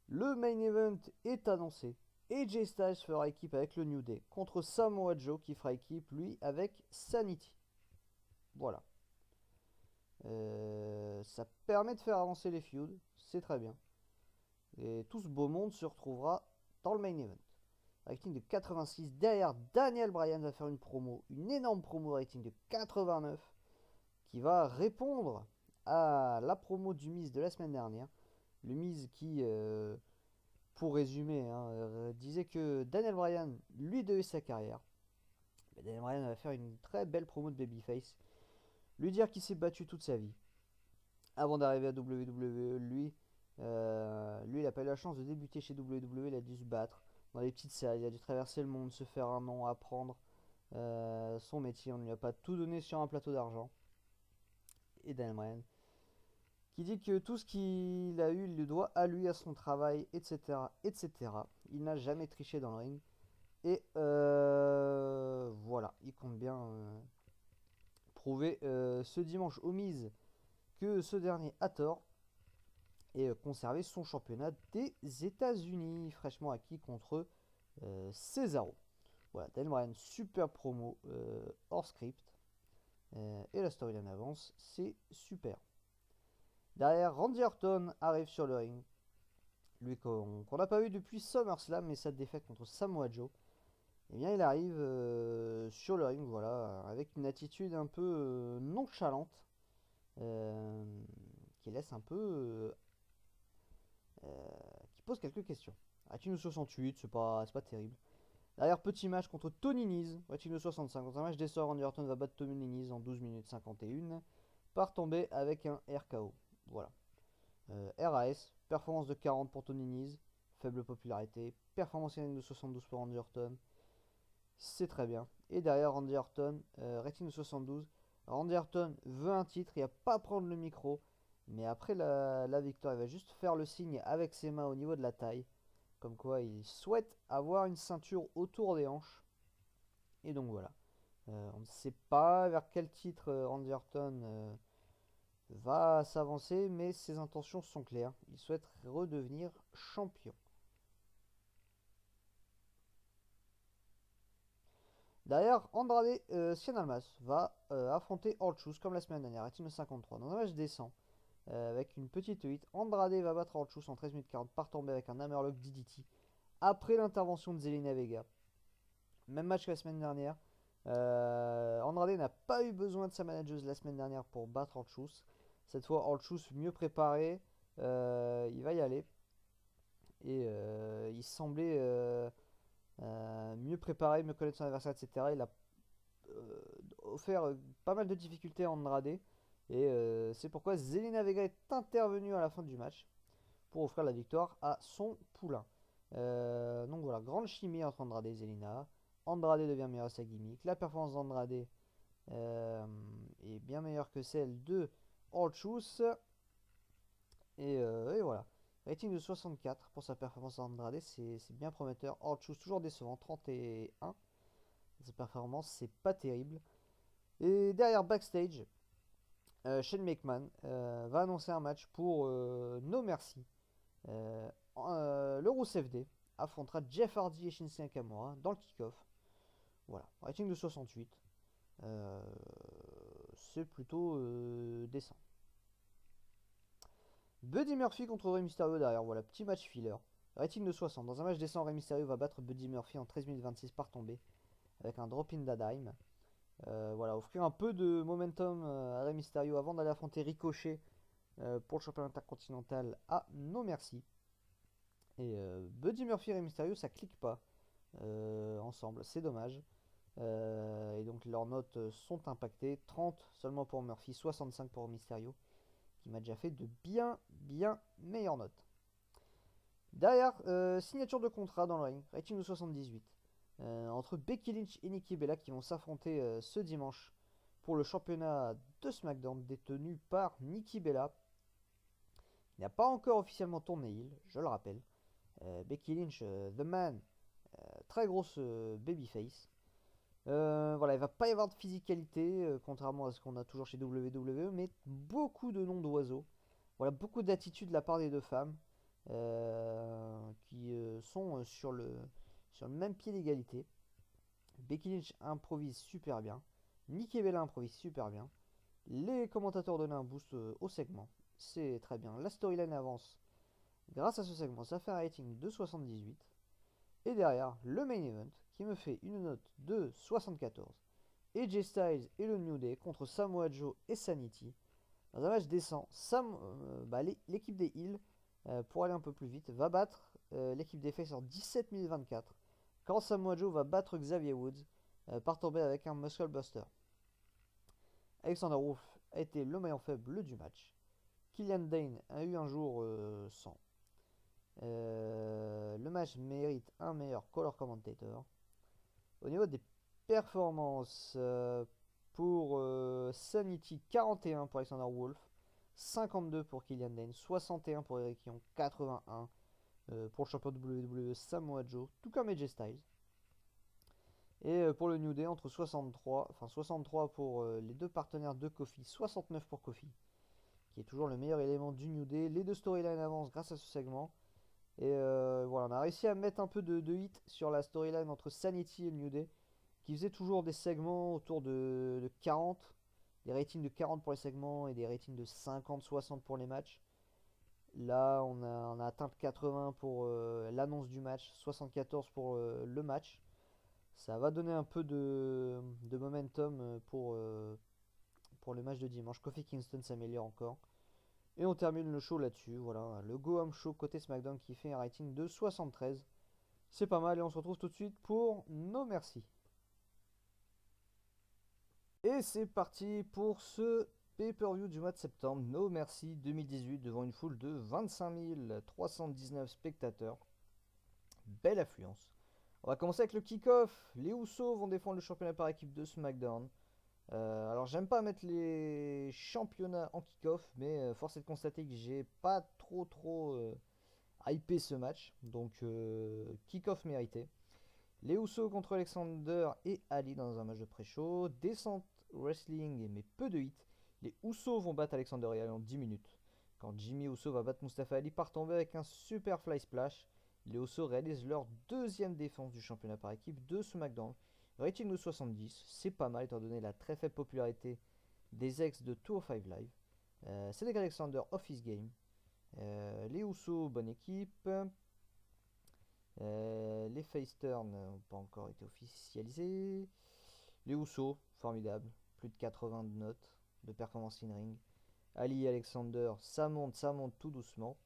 Le main event est annoncé. AJ Styles fera équipe avec le New Day contre Samoa Joe qui fera équipe lui avec Sanity. Voilà. Ça permet de faire avancer les feuds. C'est très bien. Et tout ce beau monde se retrouvera dans le main event. Rating de 86. Derrière, Daniel Bryan va faire une promo. Une énorme promo rating de 89. Qui va répondre à la promo du Miz de la semaine dernière. Le Miz qui, pour résumer, disait que Daniel Bryan lui devait sa carrière. Mais Daniel Bryan va faire une très belle promo de Babyface. Lui dire qu'il s'est battu toute sa vie. Avant d'arriver à WWE, lui, il n'a pas eu la chance de débuter chez WWE. Il a dû se battre dans les petites salles. Il a dû traverser le monde, se faire un nom, apprendre son métier. On ne lui a pas tout donné sur un plateau d'argent. Et Daniel Bryan qui dit que tout ce qu'il a eu, il le doit à lui, à son travail, etc. etc. Il n'a jamais triché dans le ring. Et voilà, il compte bien prouver ce dimanche au Miz que ce dernier a tort et conserver son championnat des États-Unis, fraîchement acquis contre Cesaro. Voilà, Daniel Bryan, super promo hors script. Et la storyline avance, c'est super. Derrière, Randy Orton arrive sur le ring. Lui qu'on n'a pas vu depuis SummerSlam, mais sa défaite contre Samoa Joe. Eh bien, il arrive sur le ring, voilà, avec une attitude un peu nonchalante, qui laisse un peu, qui pose quelques questions. Rating de 68, c'est pas terrible. Derrière, petit match contre Tony Nese, rating de 65. Dans un match d'essor, Randy Orton va battre Tony Nese en 12 minutes 51 par tomber avec un RKO. Voilà. RAS, performance de 40 pour Tony Nese, faible popularité, performance de 72 pour Randy Orton, c'est très bien. Et derrière Randy Orton, rating de 72, Randy Orton veut un titre, il n'y a pas à prendre le micro, mais après la victoire, il va juste faire le signe avec ses mains au niveau de la taille, comme quoi il souhaite avoir une ceinture autour des hanches. Et donc voilà. On ne sait pas vers quel titre Randy Orton va s'avancer, mais ses intentions sont claires. Il souhaite redevenir champion. Derrière, Andrade Cien Almas va affronter Orchus comme la semaine dernière, rating de 53. Dans un match décent, avec une petite hit, Andrade va battre Orchus en 13 minutes 40 par tomber avec un Hammerlock DDT après l'intervention de Zelina Vega. Même match que la semaine dernière. Andrade n'a pas eu besoin de sa manageuse la semaine dernière pour battre Orchus. Cette fois, Orchus mieux préparé, il va y aller. Et il semblait mieux préparé, mieux connaître son adversaire, etc. Il a euh, offert pas mal de difficultés à Andrade. Et c'est pourquoi Zelina Vega est intervenue à la fin du match pour offrir la victoire à son poulain. Donc voilà, grande chimie entre Andrade et Zelina. Andrade devient meilleur à sa gimmick. La performance d'Andrade est bien meilleure que celle de Orchus. Et voilà. Rating de 64 pour sa performance d'Andrade, c'est bien prometteur. Orchus toujours décevant, 31. Sa performance, c'est pas terrible. Et derrière backstage, Shane McMahon va annoncer un match pour No Mercy. Le Rusev Day affrontera Jeff Hardy et Shinsuke Nakamura dans le kick-off. Voilà, rating de 68. Euh, c'est plutôt décent. Buddy Murphy contre Rey Mysterio derrière. Voilà, petit match filler. Rating de 60. Dans un match décent, Rey Mysterio va battre Buddy Murphy en 13 minutes 26 par tombée avec un drop in d'Adaim. Voilà, offrir un peu de momentum à Rey Mysterio avant d'aller affronter Ricochet pour le championnat intercontinental à No Merci. Et Buddy Murphy et Rey Mysterio, ça clique pas ensemble, c'est dommage. Et donc leurs notes sont impactées. 30 seulement pour Murphy, 65 pour Mysterio, qui m'a déjà fait de bien meilleures notes. Derrière, signature de contrat dans le ring, rating de 78. Entre Becky Lynch et Nikki Bella qui vont s'affronter ce dimanche pour le championnat de SmackDown détenu par Nikki Bella. Il n'a pas encore officiellement tourné heel, je le rappelle. Becky Lynch, The Man, très grosse babyface. Voilà, il va pas y avoir de physicalité, contrairement à ce qu'on a toujours chez WWE, mais beaucoup de noms d'oiseaux. Voilà, beaucoup d'attitudes de la part des deux femmes qui sont sur le même pied d'égalité. Becky Lynch improvise super bien. Nikki Bella improvise super bien. Les commentateurs donnent un boost au segment. C'est très bien. La storyline avance grâce à ce segment. Ça fait un rating de 78. Et derrière, le main event qui me fait une note de 74. AJ Styles et le New Day contre Samoa Joe et Sanity. Dans un match décent, l'équipe des Heels, pour aller un peu plus vite, va battre l'équipe des Faces en 17 000 24. Quand Samoa Joe va battre Xavier Woods par tomber avec un Muscle Buster. Alexander Wolf a été le maillon faible du match. Killian Dane a eu un jour sans. Le match mérite un meilleur color commentator. Au niveau des performances, pour Sanity, 41 pour Alexander Wolf, 52 pour Killian Dane, 61 pour Eric Young, 81 pour le champion WWE Samoa Joe, tout comme AJ Styles. Et pour le New Day, entre 63 pour les deux partenaires de Kofi, 69 pour Kofi, qui est toujours le meilleur élément du New Day. Les deux storylines avancent grâce à ce segment. Et voilà, on a réussi à mettre un peu de hit sur la storyline entre Sanity et le New Day, qui faisait toujours des segments autour de 40, des ratings de 40 pour les segments et des ratings de 50-60 pour les matchs. Là, on a atteint le 80 pour l'annonce du match, 74 pour le match. Ça va donner un peu de momentum pour le match de dimanche. Kofi Kingston s'améliore encore. Et on termine le show là-dessus. Voilà, le Go Home Show côté SmackDown qui fait un rating de 73. C'est pas mal et on se retrouve tout de suite pour No Merci. Et c'est parti pour ce pay-per-view du mois de septembre, No Merci 2018, devant une foule de 25 319 spectateurs. Belle affluence. On va commencer avec le kick-off. Les Usos vont défendre le championnat par équipe de SmackDown. Alors j'aime pas mettre les championnats en kick-off, mais force est de constater que j'ai pas trop hypé ce match. Donc kick-off mérité. Les Usos contre Alexander et Ali dans un match de pré-show. Descente wrestling mais peu de hits. Les Usos vont battre Alexander et Ali en 10 minutes. Quand Jimmy Uso va battre Mustafa Ali par tomber avec un super fly splash, les Usos réalisent leur deuxième défense du championnat par équipe de SmackDown. Rating de 70, c'est pas mal étant donné la très faible popularité des ex de 205 Live. Cedric Alexander, Office Game. Les Usos, bonne équipe. Les face turns n'ont pas encore été officialisés. Les Usos, formidable. Plus de 80 de notes de performance in ring. Ali Alexander, ça monte tout doucement.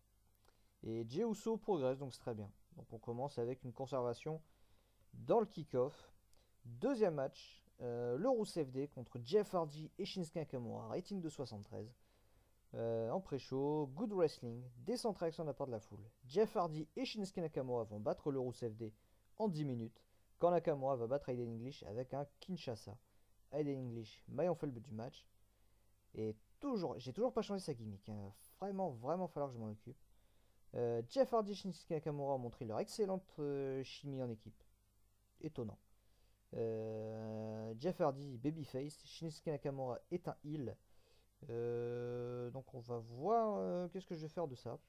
Et Jey Uso progresse, donc c'est très bien. Donc on commence avec une conservation dans le kick-off. Deuxième match, le Rusev Day contre Jeff Hardy et Shinsuke Nakamura, rating de 73. En pré-show, good wrestling, décentralisation de la part de la foule. Jeff Hardy et Shinsuke Nakamura vont battre le Rusev Day en 10 minutes, quand Nakamura va battre Aiden English avec un Kinshasa. Aiden English, maillon faible du match. Et j'ai toujours pas changé sa gimmick. Hein. Vraiment falloir que je m'en occupe. Jeff Hardy et Shinsuke Nakamura ont montré leur excellente chimie en équipe. Étonnant. Jeff Hardy, babyface. Shinsuke Nakamura est un heel. Donc on va voir qu'est-ce que je vais faire de ça.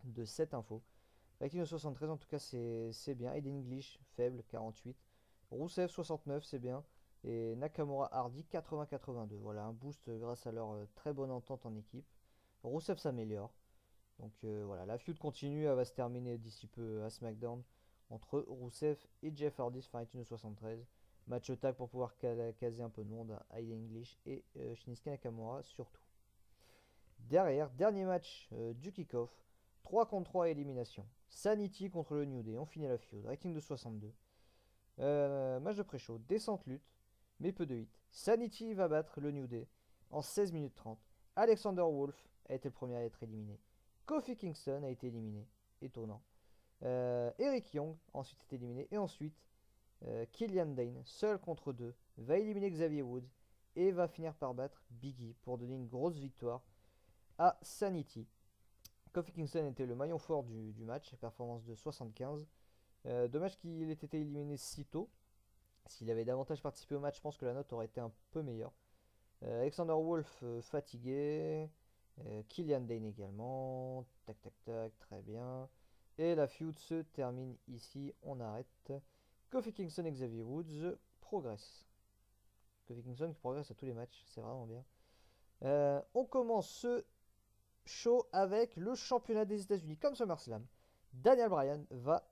De cette info. Rating de 73, en tout cas, c'est bien. Aiden English, faible, 48. Rusev, 69, c'est bien. Et Nakamura Hardy, 80-82. Voilà, un boost grâce à leur très bonne entente en équipe. Rusev s'améliore. Donc voilà, la feud continue, elle va se terminer d'ici peu à SmackDown entre Rusev et Jeff Hardy, rating de 73. Match tag pour pouvoir caser un peu de monde, Aiden English et Shinsuke Nakamura surtout. Derrière, dernier match du kick-off, 3 contre 3 élimination. Sanity contre le New Day, on finit la feud, rating de 62. Match de pré-show, descente lutte, mais peu de hits. Sanity va battre le New Day en 16 minutes 30. Alexander Wolf a été le premier à être éliminé. Kofi Kingston a été éliminé, étonnant. Eric Young ensuite est éliminé. Et ensuite, Killian Dane, seul contre deux, va éliminer Xavier Woods et va finir par battre Biggie pour donner une grosse victoire à Sanity. Kofi Kingston était le maillon fort du match, performance de 75. Dommage qu'il ait été éliminé si tôt. S'il avait davantage participé au match, je pense que la note aurait été un peu meilleure. Alexander Wolf fatigué. Killian Dane également. Tac, tac, tac, très bien. Et la feud se termine ici. On arrête. Kofi Kingston et Xavier Woods progressent. Kofi Kingston qui progresse à tous les matchs. C'est vraiment bien. On commence ce show avec le championnat des États-Unis comme SummerSlam. Daniel Bryan va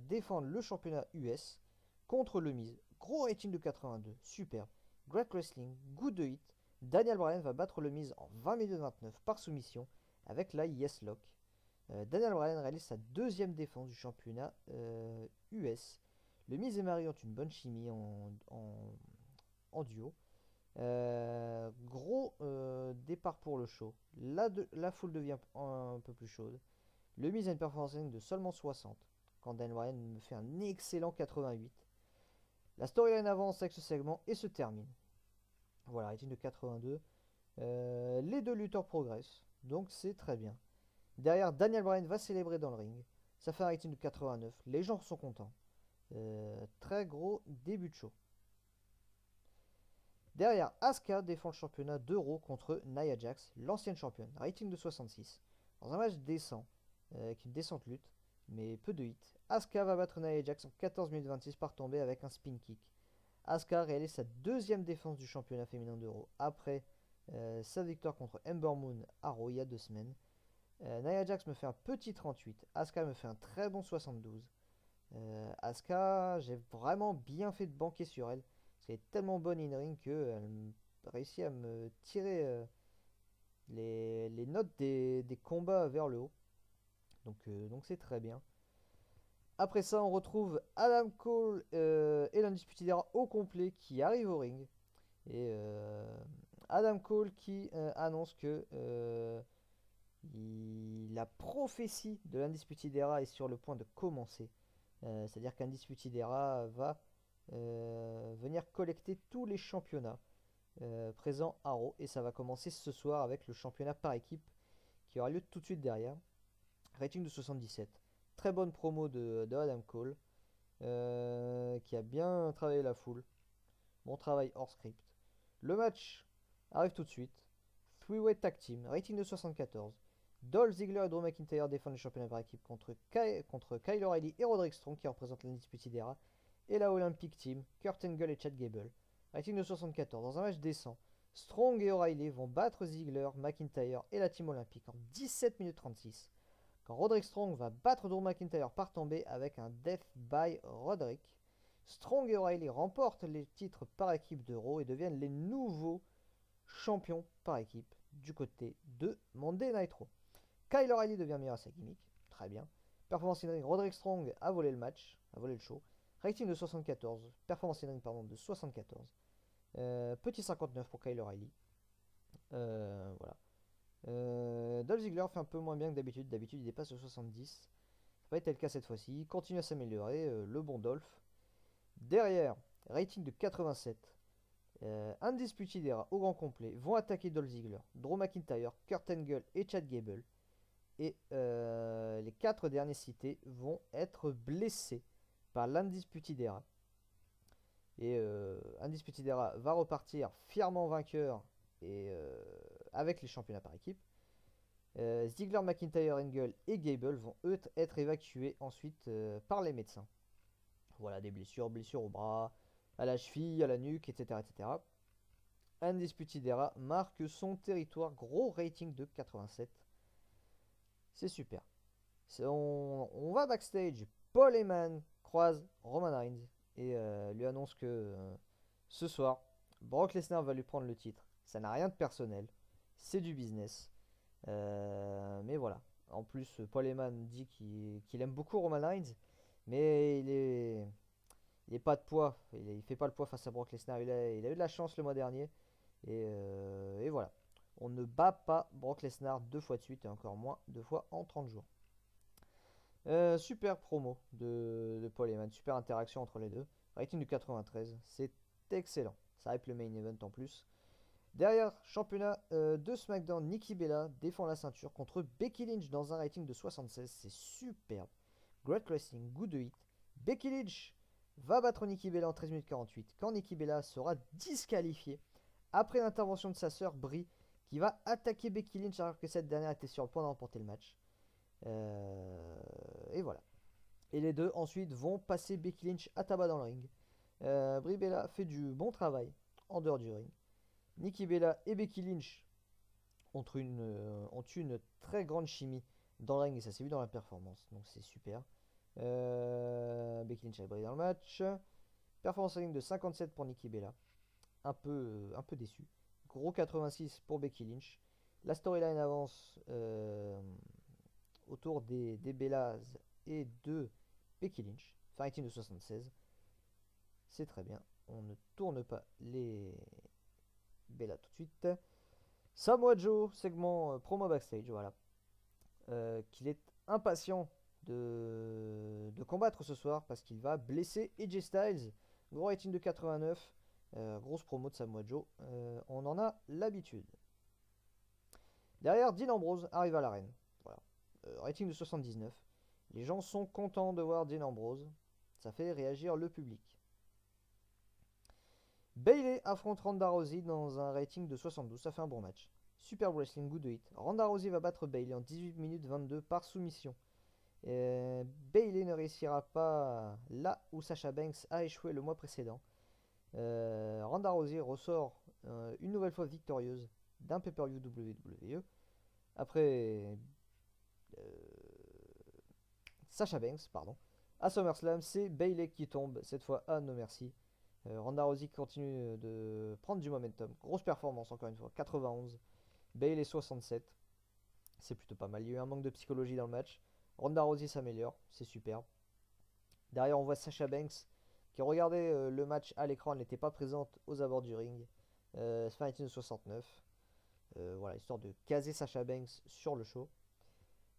défendre le championnat US contre le Miz. Gros rating de 82. Super. Great Wrestling. Good de hit. Daniel Bryan va battre le Miz en 20 minutes 29 par soumission avec la Yes Lock. Daniel Bryan réalise sa deuxième défense du championnat US. Le Miz et Marie ont une bonne chimie en duo. Gros départ pour le show. La foule devient un peu plus chaude. Le Miz a une performance de seulement 60 quand Daniel Bryan me fait un excellent 88. La storyline avance avec ce segment et se termine. Voilà, rating de 82. Les deux lutteurs progressent, donc c'est très bien. Derrière, Daniel Bryan va célébrer dans le ring. Ça fait un rating de 89. Les gens sont contents. Très gros début de show. Derrière, Asuka défend le championnat d'Euro contre Nia Jax, l'ancienne championne. Rating de 66. Dans un match décent, avec une décente lutte, mais peu de hits. Asuka va battre Nia Jax en 14 minutes 26 par tomber avec un spin kick. Asuka réalise sa deuxième défense du championnat féminin d'Euro après sa victoire contre Ember Moon à Raw il y a 2 semaines. Nia Jax me fait un petit 38. Asuka me fait un très bon 72. Asuka, j'ai vraiment bien fait de banquer sur elle. Parce qu'elle est tellement bonne in-ring qu'elle réussit à me tirer les notes des combats vers le haut. Donc c'est très bien. Après ça, on retrouve Adam Cole et l'Undisputed Era au complet qui arrive au ring. Et Adam Cole qui annonce que la prophétie de l'Undisputed Era est sur le point de commencer. C'est-à-dire qu'Undisputed Era va venir collecter tous les championnats présents à Raw. Et ça va commencer ce soir avec le championnat par équipe qui aura lieu tout de suite derrière. Rating de 77. Très bonne promo de Adam Cole qui a bien travaillé la foule. Bon travail hors script. Le match arrive tout de suite. Three-way tag team, rating de 74. Dolph Ziggler et Drew McIntyre défendent le championnat par équipe contre Kyle O'Reilly et Roderick Strong qui représentent l'Undisputed Era. et la Olympic Team, Kurt Angle et Chad Gable. Rating de 74. Dans un match décent, Strong et O'Reilly vont battre Ziggler, McIntyre et la Team Olympique en 17 minutes 36. Quand Roderick Strong va battre Drew McIntyre par tombée avec un Death by Roderick. Strong et O'Reilly remportent les titres par équipe de Raw et deviennent les nouveaux champions par équipe du côté de Monday Night Raw. Kyle O'Reilly devient meilleur à sa gimmick, très bien. Performance in ring, Roderick Strong a volé le match, a volé le show. Rating de 74, performance in ring pardon, de 74. Petit 59 pour Kyle O'Reilly. Voilà. Dolph Ziggler fait un peu moins bien que d'habitude. D'habitude, il dépasse le 70. Ça n'a pas été le cas cette fois-ci. Il continue à s'améliorer. Le bon Dolph. Derrière, rating de 87. Undisputed Era au grand complet vont attaquer Dolph Ziggler, Drew McIntyre, Kurt Angle et Chad Gable. Et les 4 derniers cités vont être blessés par l'Undisputed Era. Et Undisputed Era va repartir fièrement vainqueur et avec les championnats par équipe. Ziggler, McIntyre, Angle et Gable vont eux être évacués ensuite par les médecins. Voilà, des blessures au bras, à la cheville, à la nuque, etc. etc. Undisputed Era marque son territoire, gros rating de 87. C'est super. On va backstage, Paul Heyman croise Roman Reigns et lui annonce que ce soir, Brock Lesnar va lui prendre le titre. Ça n'a rien de personnel, c'est du business. Mais voilà. En plus, Paul Heyman dit qu'il aime beaucoup Roman Reigns, mais il est pas de poids. Il fait pas le poids face à Brock Lesnar. Il a eu de la chance le mois dernier. Et voilà. On ne bat pas Brock Lesnar 2 fois de suite et encore moins 2 fois en 30 jours. Super promo de Paul Heyman. Super interaction entre les deux. Rating de 93. C'est excellent. Ça hype le main event en plus. Derrière, championnat de SmackDown, Nikki Bella défend la ceinture contre Becky Lynch dans un rating de 76. C'est superbe. Great Wrestling, good hit. Becky Lynch va battre Nikki Bella en 13 minutes 48 quand Nikki Bella sera disqualifiée après l'intervention de sa sœur Brie qui va attaquer Becky Lynch alors que cette dernière était sur le point de remporter le match. Et voilà. Et les deux ensuite vont passer Becky Lynch à tabac dans le ring. Brie Bella fait du bon travail en dehors du ring. Nikki Bella et Becky Lynch ont une très grande chimie dans le ring et ça s'est vu dans la performance. Donc c'est super. Becky Lynch a brillé dans le match. Performance ring de 57 pour Nikki Bella. Un peu déçu. Gros 86 pour Becky Lynch. La storyline avance autour des Bellas et de Becky Lynch. Rating de 76. C'est très bien. On ne tourne pas les Bella tout de suite. Samoa Joe, segment promo backstage, voilà. Qu'il est impatient de combattre ce soir parce qu'il va blesser AJ Styles. Gros rating de 89. Grosse promo de Samoa Joe. On en a l'habitude. Derrière, Dean Ambrose arrive à l'arène. Voilà. Rating de 79. Les gens sont contents de voir Dean Ambrose. Ça fait réagir le public. Bayley affronte Ronda Rousey dans un rating de 72. Ça fait un bon match. Super wrestling, good hit. Ronda Rousey va battre Bayley en 18 minutes 22 par soumission. Bayley ne réussira pas là où Sasha Banks a échoué le mois précédent. Ronda Rousey ressort une nouvelle fois victorieuse d'un pay-per-view WWE. Après Sasha Banks, pardon. À SummerSlam, c'est Bayley qui tombe, cette fois à No Mercy. Ronda Rousey continue de prendre du momentum. Grosse performance encore une fois, 91. Bayley 67. C'est plutôt pas mal. Il y a eu un manque de psychologie dans le match. Ronda Rousey s'améliore, c'est super. Derrière, on voit Sasha Banks qui regardait le match à l'écran. Elle n'était pas présente aux abords du ring. Rating 69. Voilà, histoire de caser Sasha Banks sur le show.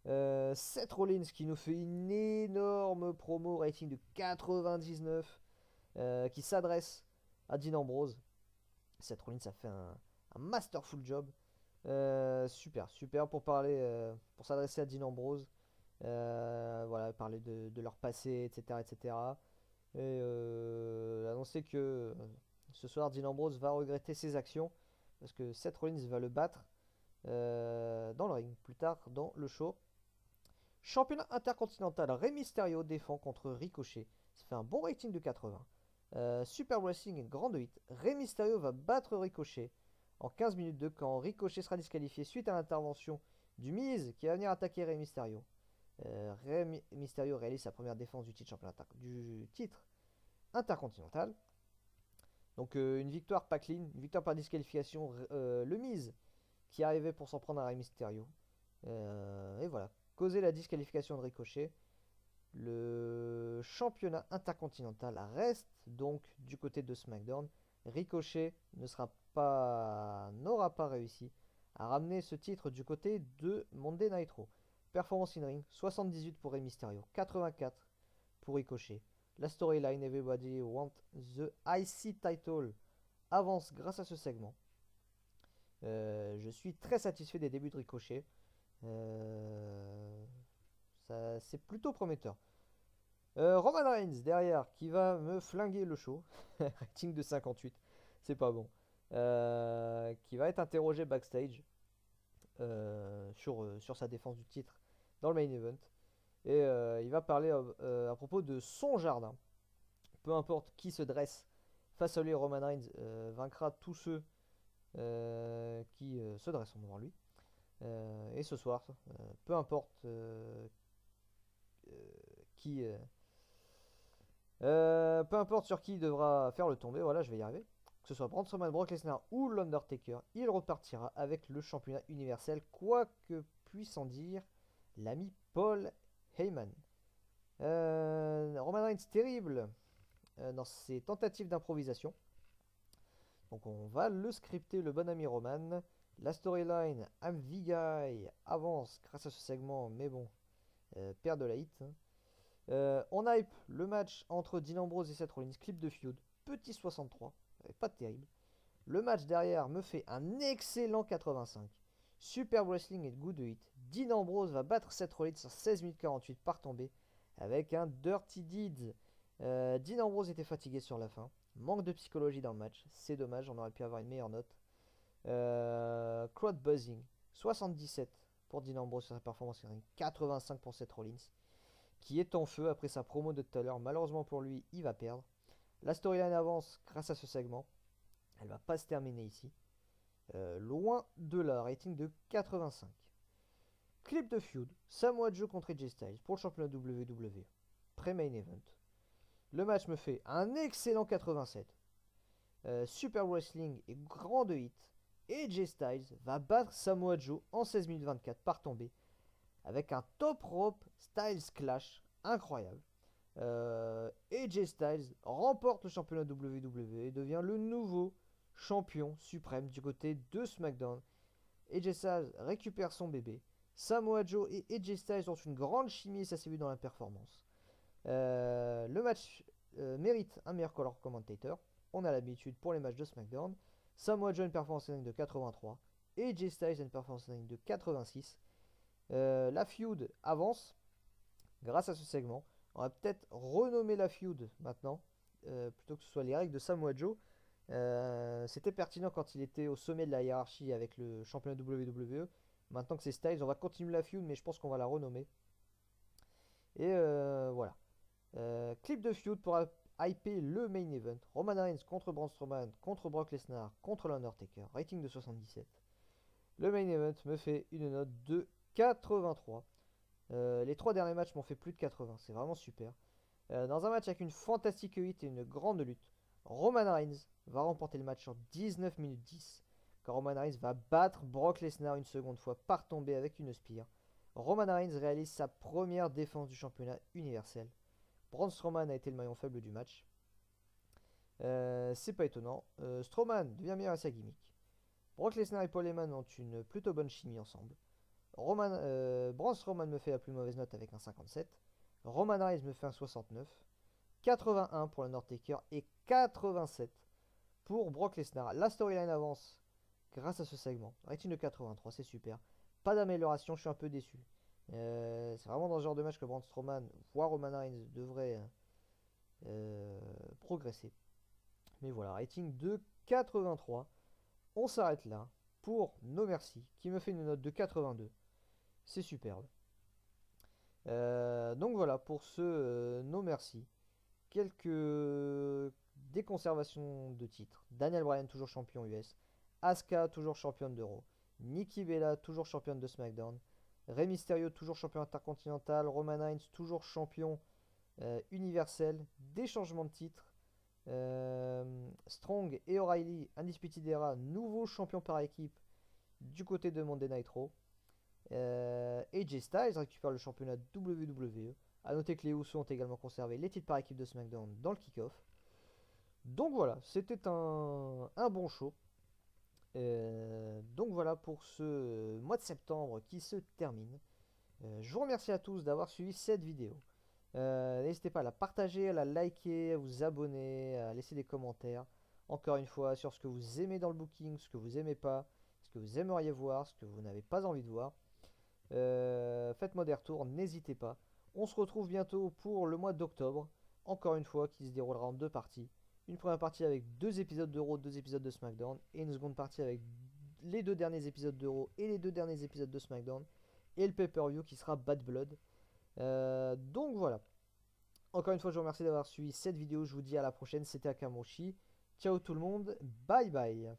Seth Rollins qui nous fait une énorme promo rating de 99 qui s'adresse à Dean Ambrose. Seth Rollins a fait un masterful job. Super pour parler, pour s'adresser à Dean Ambrose. Voilà, parler de leur passé, etc. etc. Et annoncer que ce soir Dean Ambrose va regretter ses actions parce que Seth Rollins va le battre dans le ring plus tard dans le show. Championnat intercontinental, Rey Mysterio défend contre Ricochet. Ça fait un bon rating de 80. Super Wrestling est grand de hit. Rey Mysterio va battre Ricochet en 15 minutes de camp. Ricochet sera disqualifié suite à l'intervention du Miz qui va venir attaquer Rey Mysterio. Rey Mysterio réalise sa première défense du titre intercontinental. Donc une victoire pas clean, une victoire par disqualification. Le Miz qui arrivait pour s'en prendre à Rey Mysterio. Et voilà, causer la disqualification de Ricochet. Le championnat intercontinental reste donc du côté de SmackDown. Ricochet n'aura pas réussi à ramener ce titre du côté de Monday Night Raw. Performance in ring, 78 pour Rey Mysterio, 84 pour Ricochet. La storyline Everybody Want the IC Title avance grâce à ce segment. Je suis très satisfait des débuts de Ricochet. C'est plutôt prometteur. Roman Reigns derrière qui va me flinguer le show. Rating de 58, c'est pas bon. Qui va être interrogé backstage sur sa défense du titre dans le main event. Et il va parler à propos de son jardin. Peu importe qui se dresse face à lui, Roman Reigns vaincra tous ceux qui se dresseront devant lui. Et ce soir, peu importe qui. Peu importe sur qui il devra faire le tomber, voilà, je vais y arriver. Que ce soit Braun Strowman, Brock Lesnar ou l'Undertaker, il repartira avec le championnat universel, quoi que puisse en dire l'ami Paul Heyman. Roman Reigns terrible dans ses tentatives d'improvisation. Donc on va le scripter, le bon ami Roman. La storyline I'm the Guy avance grâce à ce segment, mais bon, perd de la hit. On hype le match entre Dean Ambrose et Seth Rollins, clip de feud, petit 63, pas terrible. Le match derrière me fait un excellent 85. Super Wrestling et good hit. Dean Ambrose va battre Seth Rollins en 16 minutes 48 par tombée avec un Dirty Deeds. Dean Ambrose était fatigué sur la fin. Manque de psychologie dans le match. C'est dommage, on aurait pu avoir une meilleure note. Crowd buzzing. 77 pour Dean Ambrose sur sa performance in ring. 85 pour Seth Rollins, qui est en feu après sa promo de tout à l'heure. Malheureusement pour lui, il va perdre. La storyline avance grâce à ce segment. Elle va pas se terminer ici. Loin de là, rating de 85. Clip de feud, Samoa Joe contre AJ Styles pour le championnat WWE. Pré-main event. Le match me fait un excellent 87. Super Wrestling et grand de hit. AJ Styles va battre Samoa Joe en 16 minutes 24 par tombée avec un top rope Styles Clash incroyable. AJ Styles remporte le championnat WWE et devient le nouveau champion suprême du côté de SmackDown. AJ Styles récupère son bébé. Samoa Joe et AJ Styles ont une grande chimie et ça s'est vu dans la performance. Le match mérite un meilleur color commentator. On a l'habitude pour les matchs de SmackDown. Samoa Joe a une performance de 83. AJ Styles a une performance de 86. La feud avance grâce à ce segment. On va peut-être renommer la feud maintenant, plutôt que ce soit les règles de Samoa Joe. C'était pertinent quand il était au sommet de la hiérarchie avec le championnat WWE. Maintenant que c'est Styles, on va continuer la feud, mais je pense qu'on va la renommer. Et voilà. Clip de feud pour hyper le main event. Roman Reigns contre Braun Strowman, contre Brock Lesnar, contre l'Undertaker. Rating de 77. Le main event me fait une note de 83. Les 3 derniers matchs m'ont fait plus de 80. C'est vraiment super. Dans un match avec une fantastique hit et une grande lutte, Roman Reigns va remporter le match en 19 minutes 10. Quand Roman Reigns va battre Brock Lesnar une seconde fois par tombée avec une spear. Roman Reigns réalise sa première défense du championnat universel. Braun Strowman a été le maillon faible du match. C'est pas étonnant. Strowman devient meilleur à sa gimmick. Brock Lesnar et Paul Heyman ont une plutôt bonne chimie ensemble. Braun Strowman me fait la plus mauvaise note avec un 57. Roman Reigns me fait un 69. 81 pour l'Undertaker et 87 pour Brock Lesnar. La storyline avance grâce à ce segment. Rating de 83, c'est super. Pas d'amélioration, je suis un peu déçu. C'est vraiment dans ce genre de match que Braun Strowman, voire Roman Reigns, devrait progresser. Mais voilà, rating de 83. On s'arrête là pour No Mercy, qui me fait une note de 82. C'est superbe. Donc voilà pour ce No Mercy. quelques déconservations de titres. Daniel Bryan, toujours champion US. Asuka, toujours championne d'Euro. Nikki Bella, toujours championne de SmackDown. Rey Mysterio, toujours champion intercontinental. Roman Reigns, toujours champion universel. Des changements de titres. Strong et O'Reilly, Undisputed Era, nouveau champion par équipe du côté de Monday Night Raw. AJ Styles récupère le championnat WWE. A noter que les Usos ont également conservé les titres par équipe de SmackDown dans le kick-off. Donc voilà, c'était un bon show. Donc voilà pour ce mois de septembre qui se termine. Je vous remercie à tous d'avoir suivi cette vidéo. N'hésitez pas à la partager, à la liker, à vous abonner, à laisser des commentaires. Encore une fois, sur ce que vous aimez dans le booking, ce que vous aimez pas, ce que vous aimeriez voir, ce que vous n'avez pas envie de voir. Faites-moi des retours, n'hésitez pas. On se retrouve bientôt pour le mois d'octobre, encore une fois, qui se déroulera en deux parties. Une première partie avec 2 épisodes de Raw, 2 épisodes de SmackDown, et une seconde partie avec les 2 derniers épisodes de Raw et les 2 derniers épisodes de SmackDown, et le pay-per-view qui sera Bad Blood. Donc voilà. Encore une fois, je vous remercie d'avoir suivi cette vidéo. Je vous dis à la prochaine. C'était Akamoshi. Ciao tout le monde. Bye bye.